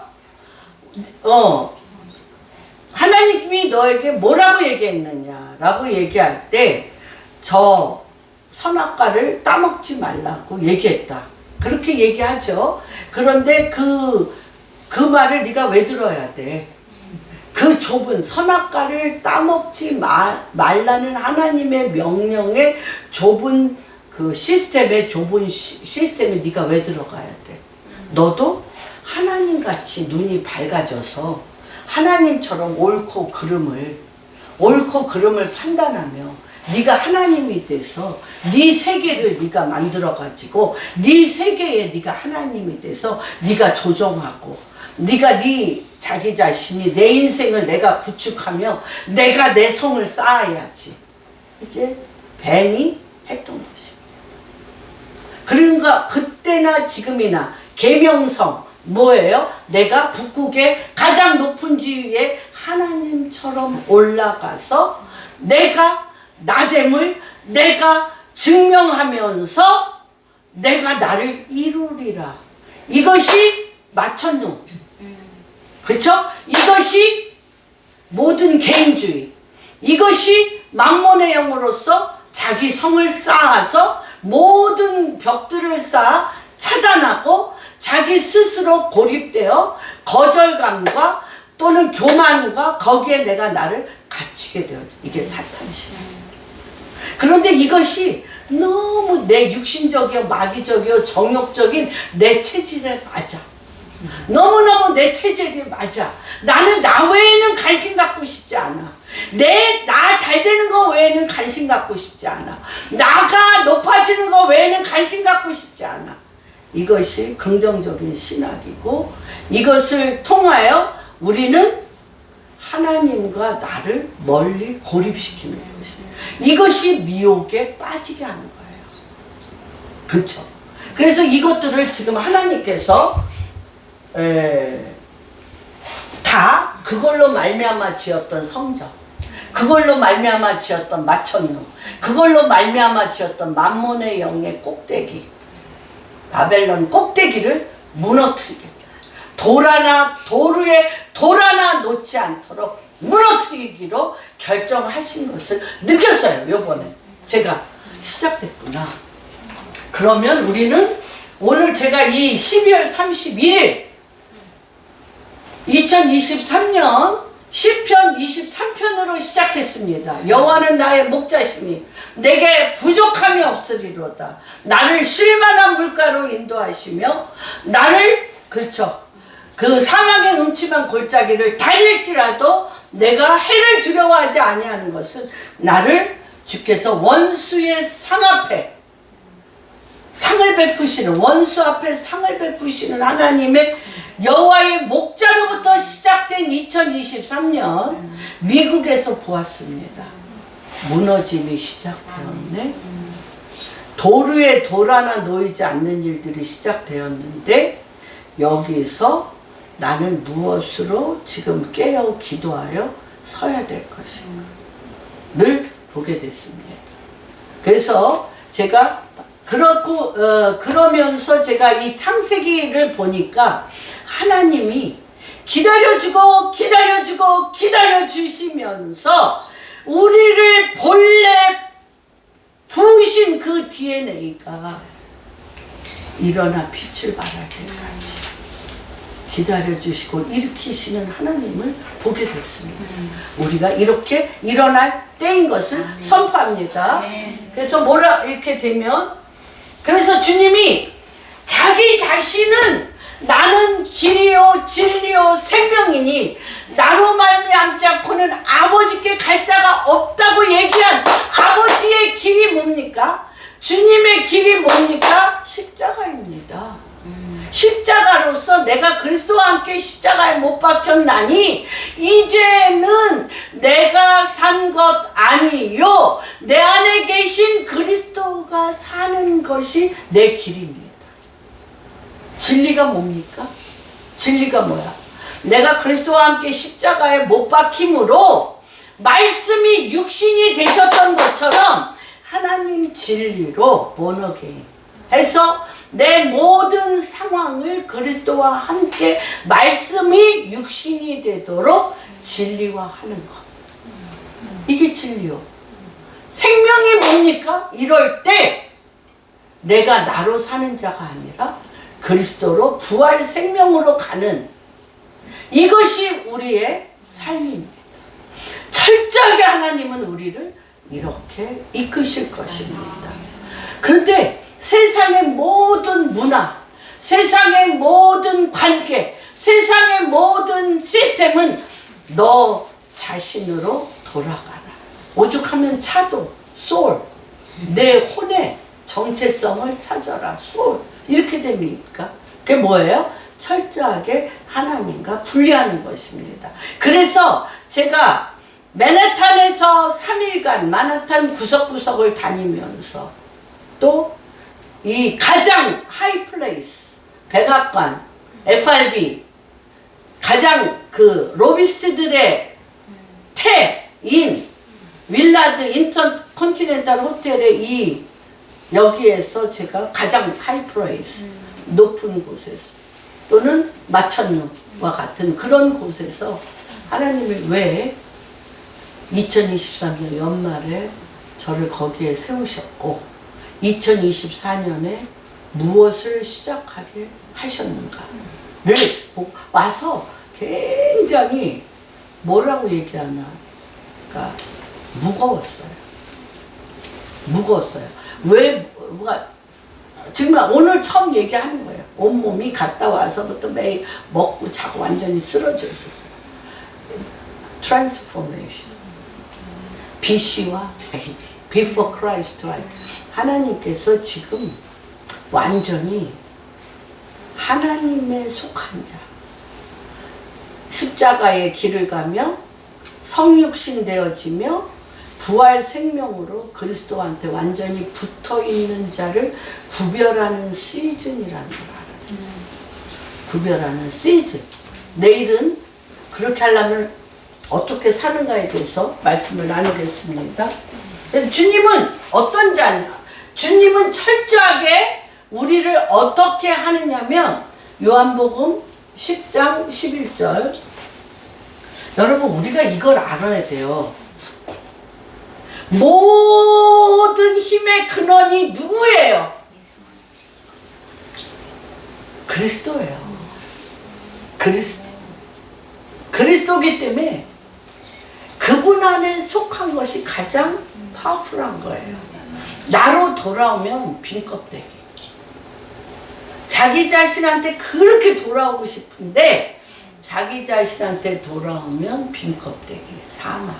하나님이 너에게 뭐라고 얘기했느냐라고 얘기할 때 저 선악과를 따먹지 말라고 얘기했다. 그렇게 얘기하죠. 그런데 그 말을 네가 왜 들어야 돼? 그 좁은 선악과를 따먹지 말라는 하나님의 명령의 좁은 그 시스템에 네가 왜 들어가야 돼? 너도 하나님같이 눈이 밝아져서 하나님처럼 옳고 그름을 판단하며 네가 하나님이 돼서 네 세계를 네가 만들어가지고 네 세계에 네가 하나님이 돼서 네가 조정하고 네가 네 자기 자신이 내 인생을 내가 구축하며 내가 내 성을 쌓아야지. 이게 뱀이 했던 것입니다. 그러니까 그때나 지금이나 계명성 뭐예요? 내가 북극의 가장 높은 지위에 하나님처럼 올라가서 내가 나됨을 내가 증명하면서 내가 나를 이루리라. 이것이 마천루. 그렇죠? 이것이 모든 개인주의. 이것이 만몬의 영으로서 자기 성을 쌓아서 모든 벽들을 쌓아 차단하고 자기 스스로 고립되어 거절감과 또는 교만과 거기에 내가 나를 갇히게 되어 이게 사탄의 신앙입니다. 그런데 이것이 너무 내 육신적이요 마귀적이요 정욕적인 내 체질에 맞아. 너무너무 내 체질에 맞아. 나는 나 외에는 관심 갖고 싶지 않아. 나 잘 되는 거 외에는 관심 갖고 싶지 않아. 나가 높아지는 거 외에는 관심 갖고 싶지 않아. 이것이 긍정적인 신학이고 이것을 통하여 우리는 하나님과 나를 멀리 고립시키는 것입니다. 이것이 미혹에 빠지게 하는 거예요. 그렇죠? 그래서 이것들을 지금 하나님께서 다 그걸로 말미암아 지었던 성전, 그걸로 말미암아 지었던 마천루, 그걸로 말미암아 지었던 만몬의 영의 꼭대기, 바벨론 꼭대기를 무너뜨리게 돌 하나 놓지 않도록 무너뜨리기로 결정하신 것을 느꼈어요. 요번에 제가 시작됐구나. 그러면 우리는 오늘 제가 이 12월 31일 2023년 시편 23편으로 시작했습니다. 여호와는 나의 목자시니 내게 부족함이 없으리로다. 나를 쉴만한 물가로 인도하시며 나를 그 사막의 음침한 골짜기를 다닐지라도 내가 해를 두려워하지 아니하는 것은 나를 주께서 원수의 상 앞에 상을 베푸시는 원수 앞에 상을 베푸시는 하나님의 여호와의 목자로부터 시작된 2023년 미국에서 보았습니다. 무너짐이 시작되었네. 돌 위에 돌 하나 놓이지 않는 일들이 시작되었는데 여기서 나는 무엇으로 지금 깨어 기도하여 서야 될 것인가를 보게 됐습니다. 그래서 제가 그러면서 제가 이 창세기를 보니까 하나님이 기다려주고 기다려주시면서 우리를 본래 부으신 그 DNA가 일어나 빛을 발할 때까지 기다려주시고 일으키시는 하나님을 보게 됐습니다. 우리가 이렇게 일어날 때인 것을 선포합니다. 그래서 이렇게 되면 그래서 주님이 자기 자신은 나는 길이요 진리요 생명이니 나로 말미암지 않고는 아버지께 갈 자가 없다고 얘기한 아버지의 길이 뭡니까? 주님의 길이 뭡니까? 십자가입니다. 십자가로서 내가 그리스도와 함께 십자가에 못 박혔나니 이제는 내가 산 것 아니요 내 안에 계신 그리스도가 사는 것이 내 길입니다. 진리가 뭡니까? 진리가 뭐야? 내가 그리스도와 함께 십자가에 못 박힘으로 말씀이 육신이 되셨던 것처럼 하나님 진리로 본어게인 해서 내 모든 상황을 그리스도와 함께 말씀이 육신이 되도록 진리화하는 것. 이게 진리요. 생명이 뭡니까? 이럴 때 내가 나로 사는 자가 아니라 그리스도로 부활 생명으로 가는 이것이 우리의 삶입니다. 철저하게 하나님은 우리를 이렇게 이끄실 것입니다. 그런데 세상의 모든 문화, 세상의 모든 관계, 세상의 모든 시스템은 너 자신으로 돌아가라. 오죽하면 차도, 소울, 내 혼의 정체성을 찾아라. 소울. 이렇게 됩니까? 그게 뭐예요? 철저하게 하나님과 분리하는 것입니다. 그래서 제가 맨하탄에서 3일간 만하탄 구석구석을 다니면서 또 이 가장 하이플레이스, 백악관, FRB, 가장 그 로비스트들의 태인 윌라드 인터컨티넨탈 호텔의 여기에서 제가 가장 하이플레이스, 높은 곳에서 또는 마천루와 같은 그런 곳에서 하나님이 왜 2023년 연말에 저를 거기에 세우셨고 2024년에 무엇을 시작하게 하셨는가를 와서 굉장히 뭐라고 얘기하나, 그러니까 무거웠어요. 왜 뭐가 지금 오늘 처음 얘기하는 거예요. 온몸이 갔다 와서부터 매일 먹고 자고 완전히 쓰러져 있었어요. 트랜스포메이션. BC와 AD, Before Christ, right? 하나님께서 지금 완전히 하나님에 속한 자, 십자가의 길을 가며 성육신 되어지며 부활 생명으로 그리스도한테 완전히 붙어 있는 자를 구별하는 시즌이라는 걸 알았어요. 구별하는 시즌. 내일은 그렇게 하려면 어떻게 사는가에 대해서 말씀을 나누겠습니다. 그래서 주님은 어떤 자냐? 주님은 철저하게 우리를 어떻게 하느냐면 요한복음 10장 11절. 여러분, 우리가 이걸 알아야 돼요. 모든 힘의 근원이 누구예요? 그리스도예요. 그리스도기 때문에 그분 안에 속한 것이 가장 파워풀한 거예요. 나로 돌아오면 빈 껍데기. 자기 자신한테 그렇게 돌아오고 싶은데 자기 자신한테 돌아오면 빈 껍데기, 사망.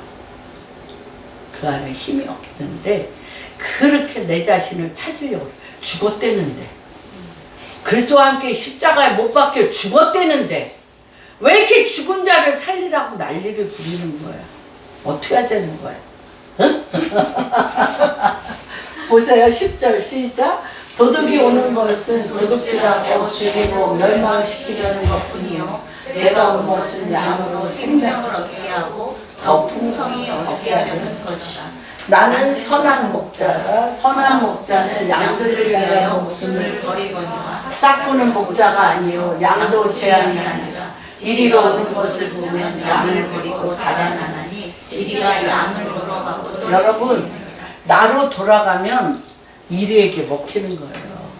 그 안에 힘이 없는데 그렇게 내 자신을 찾으려고 죽었대는데, 그리스도와 함께 십자가에 못 박혀 죽었대는데 왜 이렇게 죽은 자를 살리라고 난리를 부리는 거야? 어떻게 하자는 거야? 보세요. 10절 시작. 도둑이 오는 것은 도둑질하고 죽이고 멸망시키려는 것뿐이요 내가 온 것은 양으로 생명을 얻게 하고 더 풍성히 얻게 하려는 것이라. 나는 선한 목자라. 선한 목자는 양들을 위하여 목숨을 버리거니와 싹구는 목자가 아니요 양도 제한이 아니라 이리로 오는 것을 보면 양을 버리고 달아나나니 이리가 양을 얻어가고. 여러분, 나로 돌아가면 이리에게 먹히는 거예요.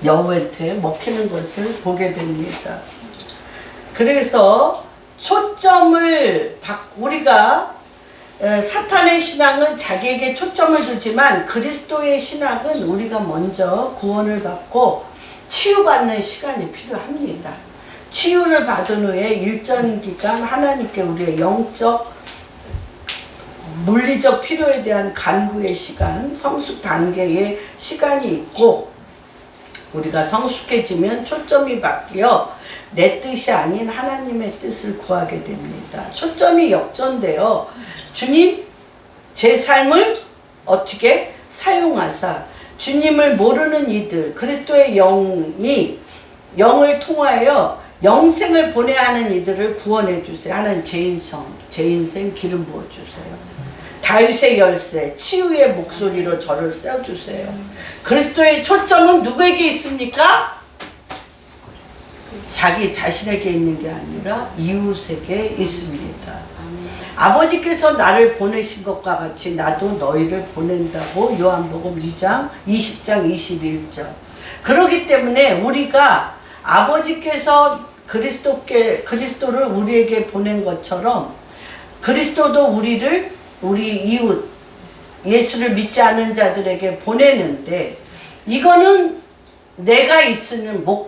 여호와한테 먹히는 것을 보게 됩니다. 그래서 초점을 우리가 사탄의 신앙은 자기에게 초점을 두지만 그리스도의 신앙은 우리가 먼저 구원을 받고 치유받는 시간이 필요합니다. 치유를 받은 후에 일정 기간 하나님께 우리의 영적, 물리적 필요에 대한 간구의 시간, 성숙 단계의 시간이 있고, 우리가 성숙해지면 초점이 바뀌어 내 뜻이 아닌 하나님의 뜻을 구하게 됩니다. 초점이 역전되어 주님, 제 삶을 어떻게 사용하사 주님을 모르는 이들, 그리스도의 영을 통하여 영생을 보내야 하는 이들을 구원해 주세요. 하나님, 제 인생 기름 부어 주세요. 다윗의 열쇠, 치유의 목소리로 저를 세워주세요. 그리스도의 초점은 누구에게 있습니까? 자기 자신에게 있는 게 아니라 이웃에게 있습니다. 아버지께서 나를 보내신 것과 같이 나도 너희를 보낸다고 요한복음 2장 20장 21절. 그렇기 때문에 우리가 아버지께서 그리스도를 우리에게 보낸 것처럼 그리스도도 우리 이웃, 예수를 믿지 않은 자들에게 보내는데, 이거는 내가 있으면 못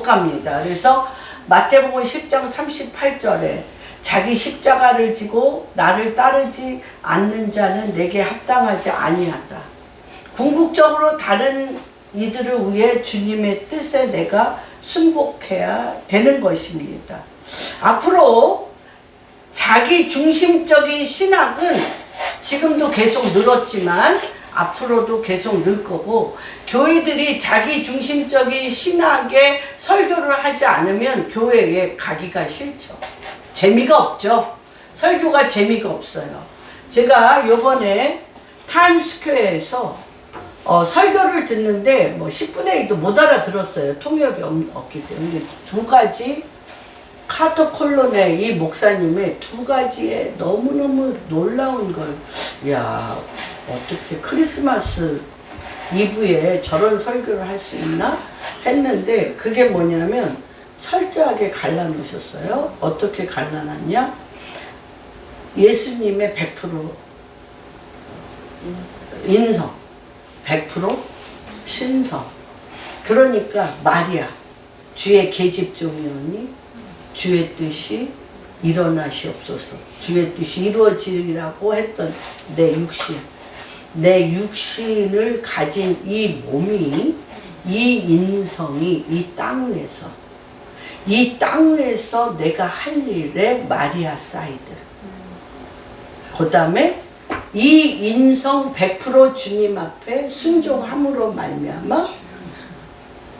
갑니다. 그래서 마태복음 10장 38절에 자기 십자가를 지고 나를 따르지 않는 자는 내게 합당하지 아니하다. 궁극적으로 다른 이들을 위해 주님의 뜻에 내가 순복해야 되는 것입니다. 앞으로 자기 중심적인 신학은 지금도 계속 늘었지만 앞으로도 계속 늘 거고, 교회들이 자기 중심적인 신학의 설교를 하지 않으면 교회에 가기가 싫죠. 재미가 없죠. 설교가 재미가 없어요. 제가 요번에 타임스퀘어에서 설교를 듣는데 10분의 1도 못 알아들었어요. 통역이 없기 때문에. 두 가지 카터 콜론의 이 목사님의 두 가지의 너무너무 놀라운 걸, 야, 어떻게 크리스마스 이브에 저런 설교를 할 수 있나 했는데, 그게 뭐냐면 철저하게 갈라놓으셨어요. 어떻게 갈라놨냐? 예수님의 100% 인성, 100% 신성. 그러니까 마리아, 주의 계집종이오니 주의 뜻이 일어나시옵소서. 주의 뜻이 이루어지리라고 했던 내 육신을 가진 이 몸이, 이 인성이 이 땅 위에서 내가 할 일에 마리아 사이드. 그 다음에 이 인성 100% 주님 앞에 순종함으로 말미암아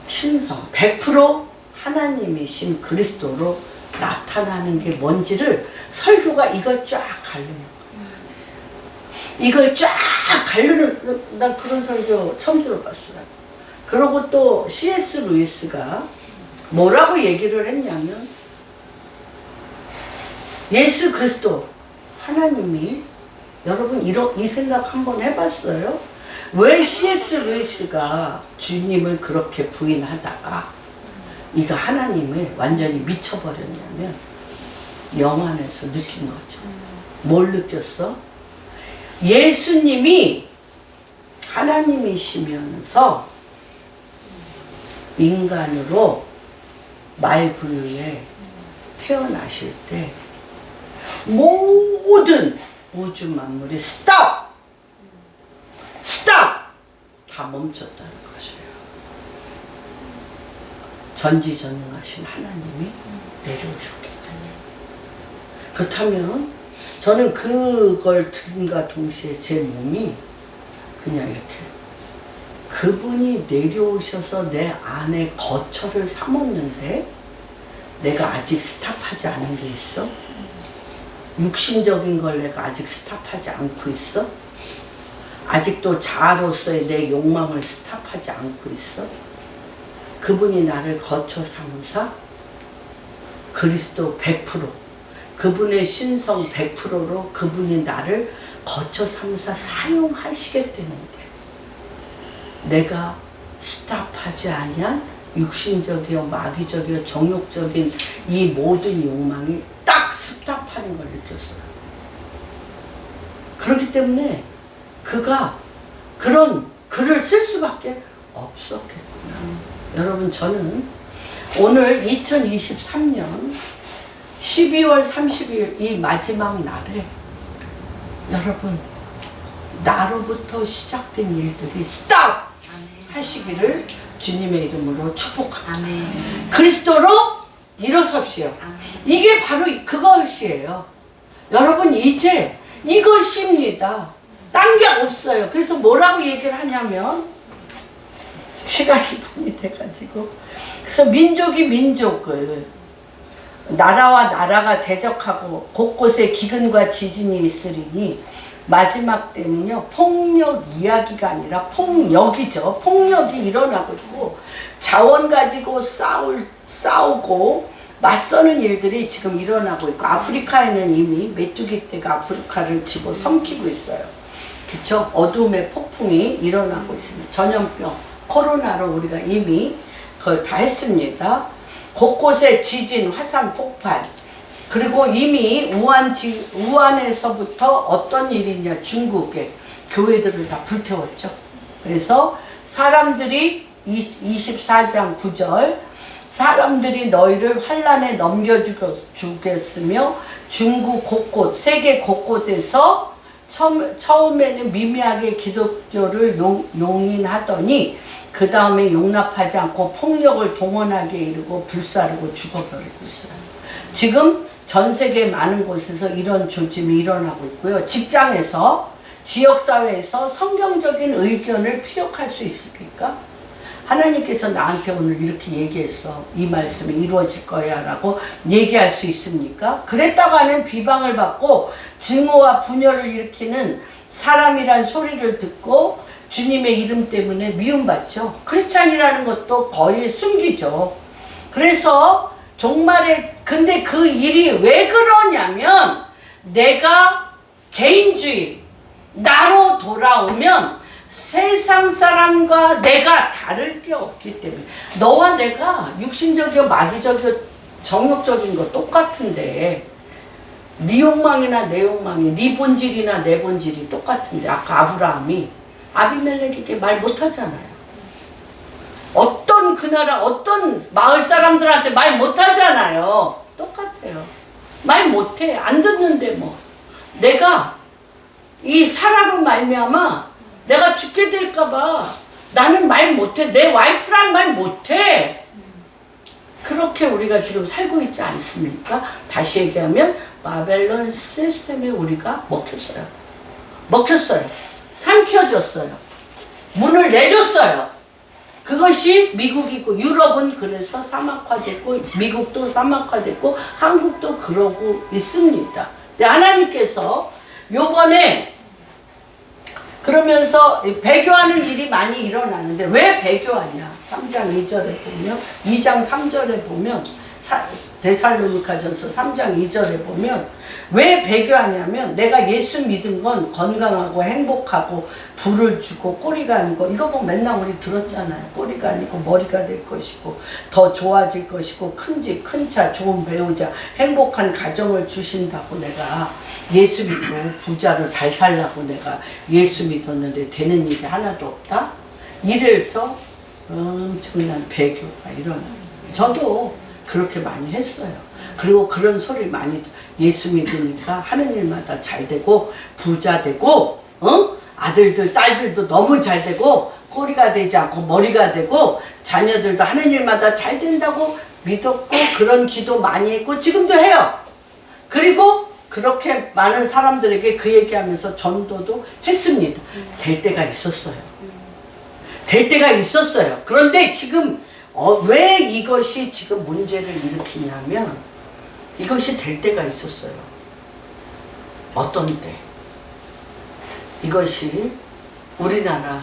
신성 100% 하나님이신 그리스도로 나타나는 게 뭔지를 설교가 이걸 쫙 가르는 거예요. 이걸 쫙 가르는, 난 그런 설교 처음 들어봤어요. 그리고 또 C.S. 루이스가 뭐라고 얘기를 했냐면, 예수 그리스도 하나님이, 여러분 이 생각 한번 해봤어요? 왜 C.S. 루이스가 주님을 그렇게 부인하다가 이가 하나님을 완전히 미쳐버렸냐면, 영안에서 느낀 거죠. 뭘 느꼈어? 예수님이 하나님이시면서 인간으로 말구유에 태어나실 때 모든 우주 만물이 스톱! 다 멈췄다는 것이에요. 전지전능하신 하나님이 내려오셨기 때문에. 그렇다면 저는 그걸 들은가 동시에 제 몸이 그냥 이렇게, 그분이 내려오셔서 내 안에 거처를 삼았는데 내가 아직 스탑하지 않은 게 있어? 육신적인 걸 내가 아직 스탑하지 않고 있어? 아직도 자아로서의 내 욕망을 스탑하지 않고 있어? 그분이 나를 거처 삼으사 그리스도 100%, 그분의 신성 100%로 그분이 나를 거처 삼으사 사용하시겠다는데, 내가 스탑하지 아니한 육신적이요 마귀적이요 정욕적인 이 모든 욕망이 딱 스탑하는 걸 느꼈어요. 그렇기 때문에 그가 그런 글을 쓸 수밖에 없었겠구나. 여러분, 저는 오늘 2023년 12월 30일 이 마지막 날에 여러분, 나로부터 시작된 일들이 스탑! 하시기를 주님의 이름으로 축복합니다. 그리스도로 일어섭시오. 이게 바로 그것이에요. 여러분, 이제 이것입니다. 딴 게 없어요. 그래서 뭐라고 얘기를 하냐면, 시간이 많이 돼가지고, 그래서 민족이 민족을, 나라와 나라가 대적하고 곳곳에 기근과 지진이 있으리니 마지막 때는요, 폭력 이야기가 아니라 폭력이죠. 폭력이 일어나고 있고, 자원 가지고 싸우고 맞서는 일들이 지금 일어나고 있고, 아프리카에는 이미 메뚜기 떼가 아프리카를 집어 삼키고 있어요. 그쵸? 어둠의 폭풍이 일어나고 있습니다. 전염병, 코로나로 우리가 이미 그걸 다 했습니다. 곳곳에 지진, 화산 폭발, 그리고 이미 우한에서부터 어떤 일이냐, 중국의 교회들을 다 불태웠죠. 그래서 사람들이 24장 9절, 사람들이 너희를 환란에 넘겨주겠으며 중국 곳곳, 세계 곳곳에서 처음에는 미미하게 기독교를 용인하더니 그 다음에 용납하지 않고 폭력을 동원하게 이르고 불사르고 죽어버리고 있어요. 지금 전 세계 많은 곳에서 이런 조짐이 일어나고 있고요. 직장에서, 지역사회에서 성경적인 의견을 피력할 수 있습니까? 하나님께서 나한테 오늘 이렇게 얘기했어. 이 말씀이 이루어질 거야 라고 얘기할 수 있습니까? 그랬다가는 비방을 받고 증오와 분열을 일으키는 사람이란 소리를 듣고 주님의 이름 때문에 미움받죠. 크리스찬이라는 것도 거의 숨기죠. 그래서 종말에 근데 그 일이 왜 그러냐면 내가 개인주의 나로 돌아오면 세상 사람과 내가 다를 게 없기 때문에 너와 내가 육신적이고 마귀적이고 정욕적인 거 똑같은데 네 욕망이나 내 욕망이 네 본질이나 내 본질이 똑같은데 아까 아브라함이 아비멜렉에게 말 못하잖아요. 어떤 그 나라 어떤 마을 사람들한테 말 못하잖아요. 똑같아요. 말 못해. 안 듣는데 뭐 내가 이 사라로 말미암아 내가 죽게 될까봐 나는 말 못해. 내 와이프랑 말 못해. 그렇게 우리가 지금 살고 있지 않습니까? 다시 얘기하면 바벨론 시스템에 우리가 먹혔어요. 먹혔어요. 삼켜졌어요. 문을 내줬어요. 그것이 미국이고 유럽은 그래서 사막화됐고 미국도 사막화됐고 한국도 그러고 있습니다. 근데 하나님께서 요번에 그러면서 배교하는 일이 많이 일어나는데 왜 배교하냐? 3장 2절에 보면 2장 3절에 보면 데살로니가전서 3장 2절에 보면 왜 배교하냐면 내가 예수 믿은 건 건강하고 행복하고 부를 주고 꼬리가 아니고 이거 뭐 맨날 우리 들었잖아요. 꼬리가 아니고 머리가 될 것이고 더 좋아질 것이고 큰 집, 큰 차, 좋은 배우자, 행복한 가정을 주신다고 내가 예수 믿고 부자로 잘 살라고 내가 예수 믿었는데 되는 일이 하나도 없다? 이래서 엄청난 배교가 일어나요. 저도 그렇게 많이 했어요. 그리고 그런 소리 많이 예수 믿으니까 하는 일마다 잘 되고 부자 되고 아들들 딸들도 너무 잘 되고 꼬리가 되지 않고 머리가 되고 자녀들도 하는 일마다 잘 된다고 믿었고 그런 기도 많이 했고 지금도 해요. 그리고 그렇게 많은 사람들에게 그 얘기하면서 전도도 했습니다. 될 때가 있었어요. 될 때가 있었어요. 그런데 지금 왜 이것이 지금 문제를 일으키냐면 이것이 될 때가 있었어요. 어떤 때? 이것이 우리나라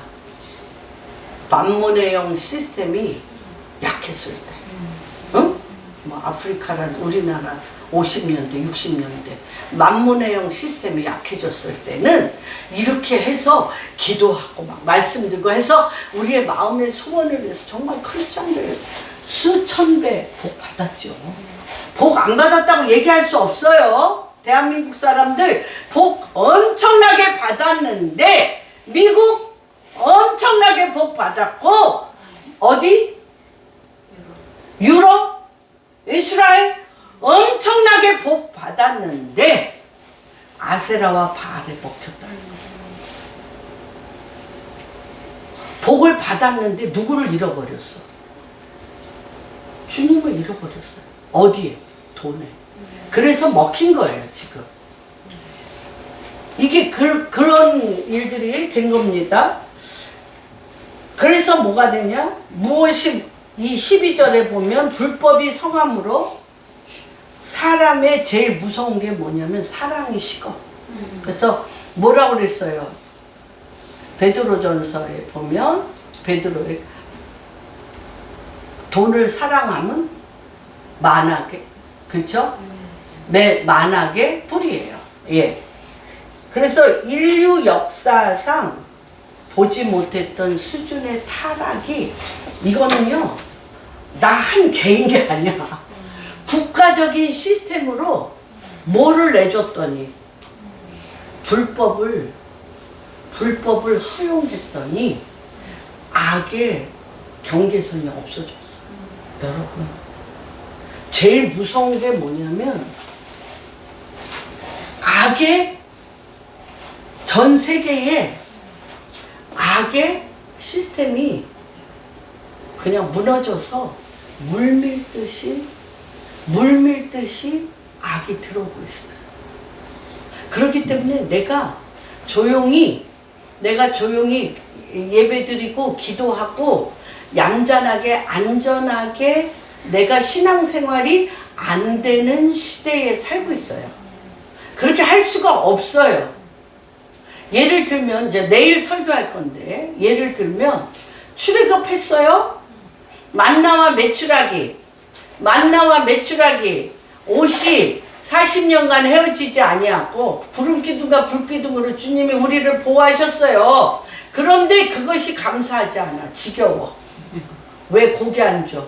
만문의영 시스템이 약했을 때. 응? 뭐 아프리카란 우리나라 50년대, 60년대 만문의영 시스템이 약해졌을 때는 이렇게 해서 기도하고 막 말씀드리고 해서 우리의 마음의 소원을 위해서 정말 크리스찬들 수천 배 복 받았죠. 복 안 받았다고 얘기할 수 없어요. 대한민국 사람들 복 엄청나게 받았는데 미국 엄청나게 복 받았고 어디? 유럽? 이스라엘? 엄청나게 복 받았는데 아세라와 바알에 먹혔다는 거예요. 복을 받았는데 누구를 잃어버렸어? 주님을 잃어버렸어요. 어디에? 돈에. 그래서 먹힌 거예요 지금. 이게 그런 일들이 된 겁니다. 그래서 뭐가 되냐? 무엇이 이 12절에 보면 불법이 성함으로 사람의 제일 무서운 게 뭐냐면 사랑이 식어. 그래서 뭐라고 그랬어요? 베드로전서에 보면 베드로의 돈을 사랑하면 만악의 그렇죠? 만악의 뿌리예요. 예. 그래서 인류 역사상 보지 못했던 수준의 타락이 이거는요 나 한 개인 게 아니야. 국가적인 시스템으로 뭐를 내줬더니 불법을 허용했더니 악의 경계선이 없어졌어. 여러분 제일 무서운 게 뭐냐면 악의 전 세계에 악의 시스템이 그냥 무너져서 물밀듯이 악이 들어오고 있어요. 그렇기 때문에 내가 조용히 예배드리고 기도하고 얌전하게 안전하게 내가 신앙생활이 안 되는 시대에 살고 있어요. 그렇게 할 수가 없어요. 예를 들면 이제 내일 설교할 건데 예를 들면 출애굽했어요. 만나와 메추라기 만나와 메추라기 옷이 40년간 헤어지지 아니하고 구름기둥과 불기둥으로 주님이 우리를 보호하셨어요. 그런데 그것이 감사하지 않아. 지겨워. 왜 고기 안 줘?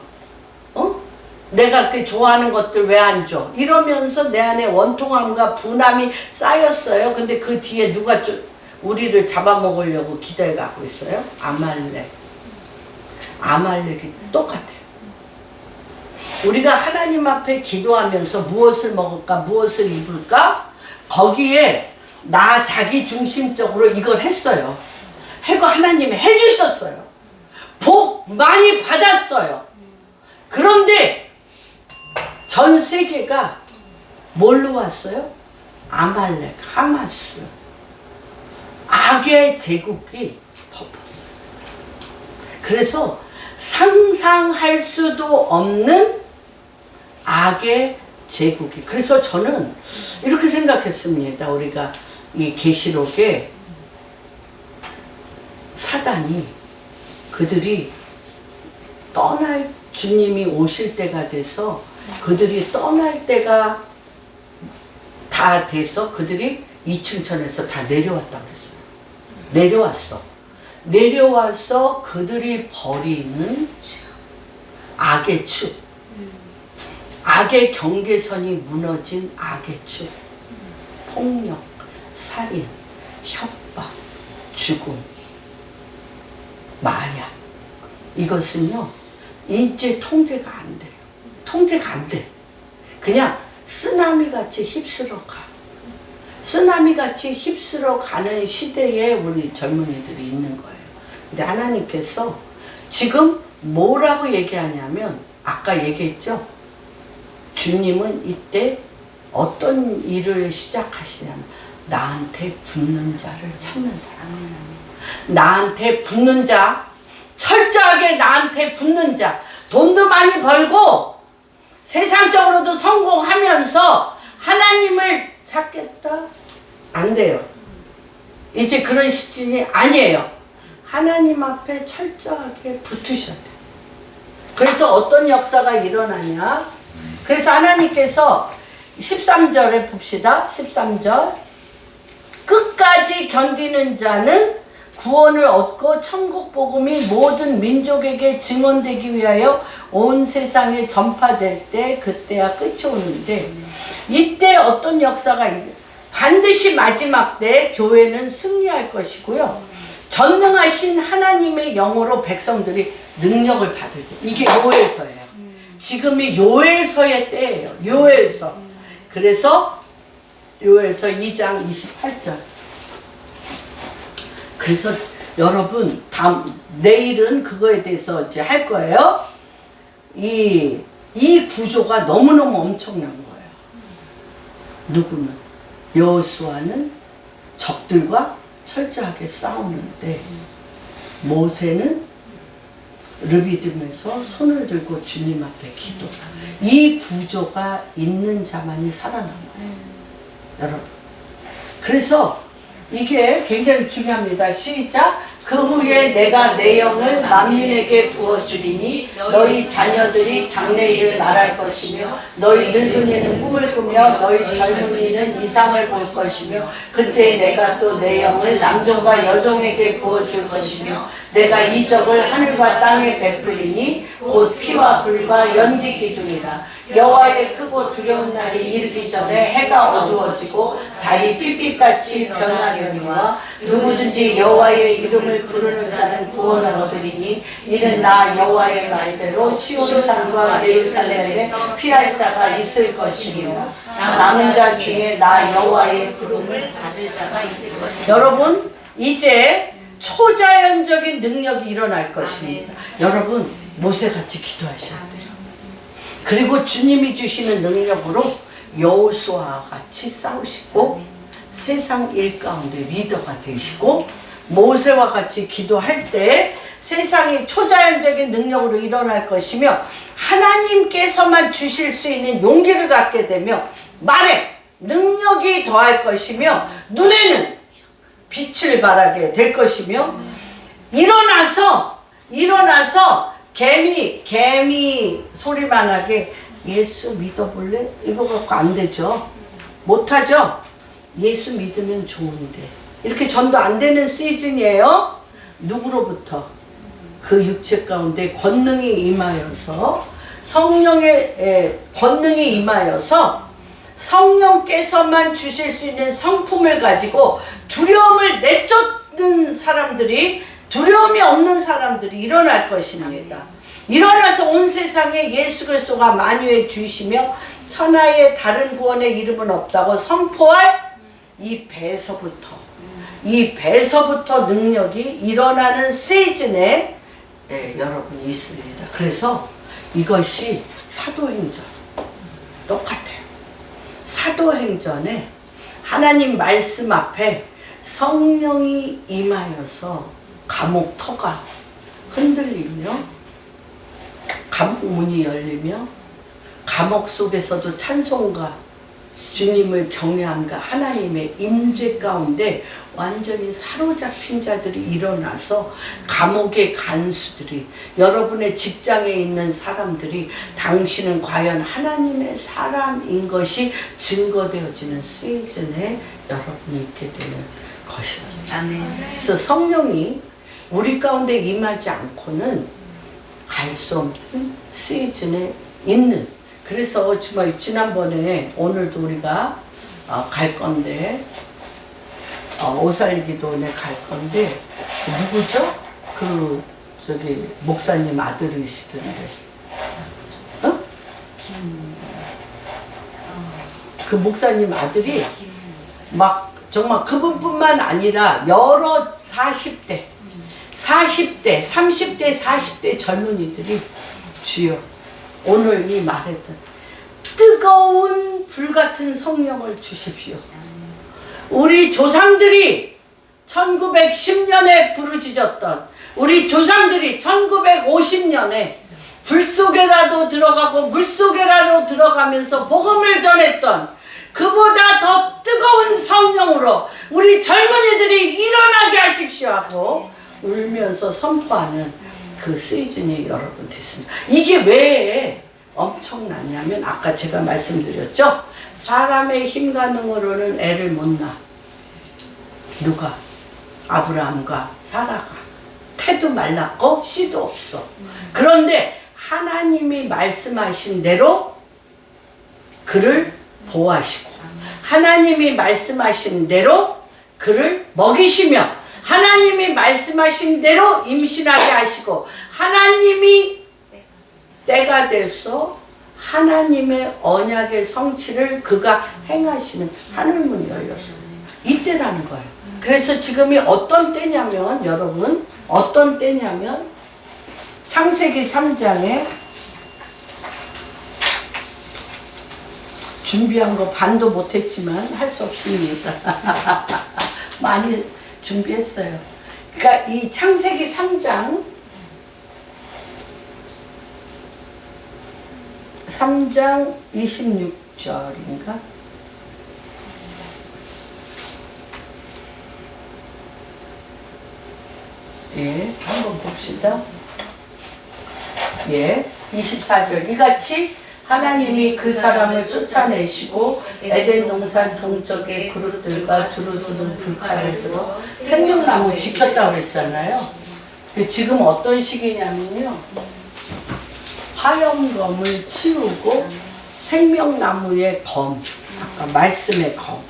내가 그 좋아하는 것들 왜 안 줘? 이러면서 내 안에 원통함과 분함이 쌓였어요. 근데 그 뒤에 누가 우리를 잡아먹으려고 기대해 가고 있어요? 아말렉. 아말렉이 똑같아요. 우리가 하나님 앞에 기도하면서 무엇을 먹을까, 무엇을 입을까? 거기에 나 자기 중심적으로 이걸 했어요. 해고 하나님이 해주셨어요. 복 많이 받았어요. 그런데 전 세계가 뭘로 왔어요? 아말렉, 하마스, 악의 제국이 덮었어요. 그래서 상상할 수도 없는 악의 제국이. 그래서 저는 이렇게 생각했습니다. 우리가 이 계시록에 사단이 그들이 떠날 주님이 오실 때가 돼서 그들이 떠날 때가 다 돼서 그들이 2층 천에서 다 내려왔다고 했어요. 내려와서 그들이 벌이는 악의 축, 악의 경계선이 무너진 악의 축, 폭력, 살인, 협박, 죽음, 마약, 이것은요 이제 통제가 안 돼요. 통제가 안 돼. 그냥 쓰나미같이 휩쓸어 가. 쓰나미같이 휩쓸어 가는 시대에 우리 젊은이들이 있는 거예요. 근데 하나님께서 지금 뭐라고 얘기하냐면, 아까 얘기했죠? 주님은 이때 어떤 일을 시작하시냐면 나한테 붙는 자를 찾는다. 나한테 붙는 자, 철저하게 나한테 붙는 자, 돈도 많이 벌고 세상적으로도 성공하면서 하나님을 찾겠다? 안 돼요. 이제 그런 시즌이 아니에요. 하나님 앞에 철저하게 붙으셔야 돼요. 그래서 어떤 역사가 일어나냐? 그래서 하나님께서 13절에 봅시다. 13절. 끝까지 견디는 자는 구원을 얻고 천국 복음이 모든 민족에게 증언되기 위하여 온 세상에 전파될 때 그때야 끝이 오는데, 이때 어떤 역사가 반드시 마지막 때 교회는 승리할 것이고요. 전능하신 하나님의 영으로 백성들이 능력을 받을 때, 이게 요엘서예요. 지금이 요엘서의 때예요. 요엘서. 그래서 요엘서 2장 28절. 그래서 여러분 내일은 그거에 대해서 이제 할 거예요. 이 구조가 너무너무 엄청난 거예요. 누구는? 여호수아는 적들과 철저하게 싸우는데, 모세는 르비딤에서 손을 들고 주님 앞에 기도. 이 구조가 있는 자만이 살아남아요. 여러분. 그래서 이게 굉장히 중요합니다. 시작. 그 후에 내가 내 영을 만민에게 부어주리니 너희 자녀들이 장래일을 말할 것이며 너희 늙은이는 꿈을 꾸며 너희 젊은이는 이상을 볼 것이며 그때 내가 또 내 영을 남종과 여종에게 부어줄 것이며 내가 이적을 하늘과 땅에 베풀리니 곧 피와 불과 연기 기둥이라. 여호와의 크고 두려운 날이 이르기 전에 해가 어두워지고 달이 핏빛같이 변하려니와 누구든지 여호와의 이름을 부르는 자는 구원을 얻으리니 이는 나 여호와의 말대로 시온산과 예루살렘에 피할 자가 있을 것이며 남은 자 중에 나 여호와의 부름을 받을 자가 있을 것이며. 여러분, 이제 초자연적인 능력이 일어날 것입니다. 여러분, 모세같이 기도하셔야 돼요. 그리고 주님이 주시는 능력으로 여호수아와 같이 싸우시고 세상 일가운데 리더가 되시고, 모세와 같이 기도할 때 세상이 초자연적인 능력으로 일어날 것이며, 하나님께서만 주실 수 있는 용기를 갖게 되며 말에 능력이 더할 것이며 눈에는 빛을 발하게 될 것이며, 일어나서 개미 소리만 하게 예수 믿어볼래? 이거 갖고 안 되죠. 못하죠? 예수 믿으면 좋은데. 이렇게 전도 안 되는 시즌이에요. 누구로부터? 그 육체 가운데 권능이 임하여서 성령의 권능이 임하여서 성령께서만 주실 수 있는 성품을 가지고 두려움을 내쫓는 사람들이, 두려움이 없는 사람들이 일어날 것입니다. 일어나서 온 세상에 예수 그리스도가 만유의 주이시며 천하에 다른 구원의 이름은 없다고 선포할 이 배서부터 능력이 일어나는 시즌에 여러분이 있습니다. 그래서 이것이 사도행전 똑같아요. 사도행전에 하나님 말씀 앞에 성령이 임하여서 감옥 터가 흔들리며 감옥 문이 열리며 감옥 속에서도 찬송과 주님을 경외함과 하나님의 임재 가운데 완전히 사로잡힌 자들이 일어나서 감옥의 간수들이, 여러분의 직장에 있는 사람들이 당신은 과연 하나님의 사람인 것이 증거되어지는 시즌에 여러분이 있게 되는 것입니다. 아멘. 그래서 성령이 우리 가운데 임하지 않고는 갈 수 없는 시즌에 있는, 그래서 정말 지난번에 오늘도 우리가 갈 건데 오살기도원에 갈 건데 누구죠? 그 저기 목사님 아들이시던데, 어? 그 목사님 아들이 막 정말 그분뿐만 아니라 여러 40대, 30대, 40대 젊은이들이 주여 오늘 이 말했던 뜨거운 불같은 성령을 주십시오. 우리 조상들이 1910년에 부르짖었던, 우리 조상들이 1950년에 불 속에라도 들어가고 물 속에라도 들어가면서 복음을 전했던 그보다 더 뜨거운 성령으로 우리 젊은이들이 일어나게 하십시오 하고 울면서 선포하는 그 시즌이 여러분 됐습니다. 이게 왜 엄청나냐면 아까 제가 말씀드렸죠. 사람의 힘과 능으로는 애를 못 낳아. 누가? 아브라함과 사라가. 태도 말랐고 씨도 없어. 그런데 하나님이 말씀하신 대로 그를 보호하시고, 하나님이 말씀하신 대로 그를 먹이시며, 하나님이 말씀하신 대로 임신하게 하시고, 하나님이 때가 돼서 하나님의 언약의 성취를 그가 행하시는 하늘문이 열렸어요. 이때라는 거예요. 그래서 지금이 어떤 때냐면, 여러분 어떤 때냐면 창세기 3장에 준비한 거 반도 못했지만 할 수 없습니다. 많이 준비했어요. 그러니까 이 창세기 3장 26절인가? 예, 한번 봅시다. 예, 24절. 이같이 하나님이 그 사람을 쫓아내시고 에덴 동산 동쪽의 그릇들과 두루두는 불칼을 들어 생명나무 지켰다고 그랬잖아요. 지금 어떤 시기냐면요, 화염검을 치우고 생명나무의 검, 아까 말씀의 검,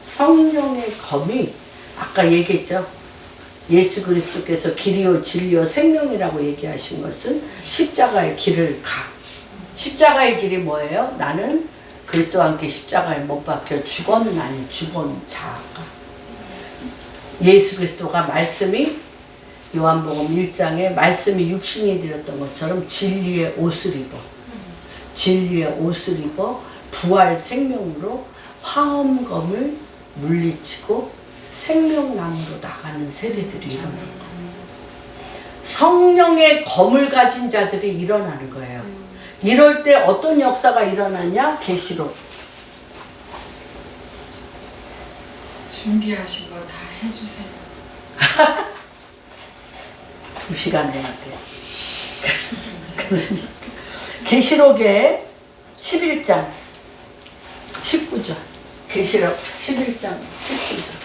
성령의 검이 아까 얘기했죠. 예수 그리스도께서 길이요 진리요 생명이라고 얘기하신 것은 십자가의 길을 가. 십자가의 길이 뭐예요? 나는 그리스도와 함께 십자가에 못 박혀 죽었나니 죽은 자가. 예수 그리스도가 말씀이 요한복음 1장에 말씀이 육신이 되었던 것처럼 진리의 옷을 입어, 진리의 옷을 입어 부활 생명으로 화엄검을 물리치고 생명나무로 나가는 세대들이 일어나는 거예요. 성령의 검을 가진 자들이 일어나는 거예요. 이럴 때 어떤 역사가 일어나냐? 계시록. 준비하신 거 다 해주세요. 2시간 해야 돼. 계시록의 11장 19절. 계시록 11장 19절.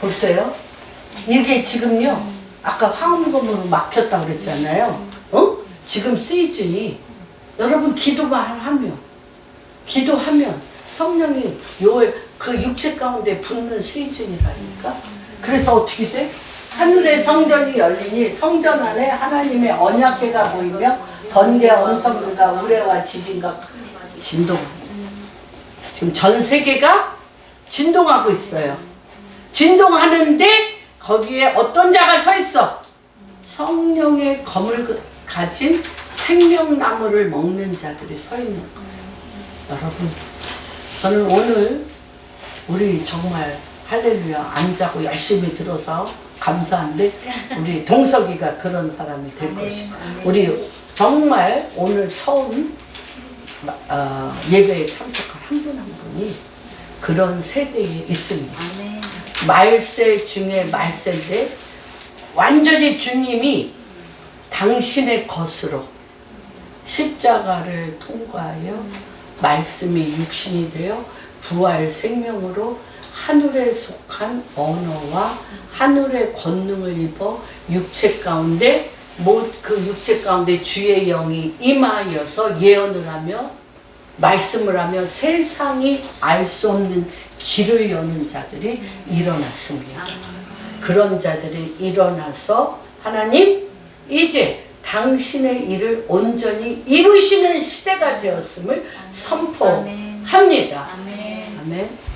보세요. 이게 지금요, 아까 황금으로 막혔다고 그랬잖아요. 지금 시즌이 여러분 기도만 기도하면 성령이 그 육체 가운데 붙는 시즌이라니까. 그래서 어떻게 돼? 하늘의 성전이 열리니 성전 안에 하나님의 언약궤가 보이며 번개와 음성과 우레와 지진과 진동합니다. 지금 전 세계가 진동하고 있어요. 진동하는데 거기에 어떤 자가 서 있어? 성령의 검을 가진 생명나무를 먹는 자들이 서 있는 거예요. 여러분, 저는 오늘 우리 정말 할렐루야 안 자고 열심히 들어서 감사한데 우리 동석이가 그런 사람이 될 것이고, 우리 정말 오늘 처음 예배에 참석한 한 분 한 분이 그런 세대에 있습니다. 말세 중에 말세인데 완전히 주님이 당신의 것으로 십자가를 통과하여 말씀이 육신이 되어 부활 생명으로 하늘에 속한 언어와 하늘의 권능을 입어 육체 가운데 그 육체 가운데 주의 영이 임하여서 예언을 하며 말씀을 하며 세상이 알 수 없는 길을 여는 자들이 일어났습니다. 그런 자들이 일어나서 하나님 이제 당신의 일을 온전히 이루시는 시대가 되었음을 선포합니다. 아멘.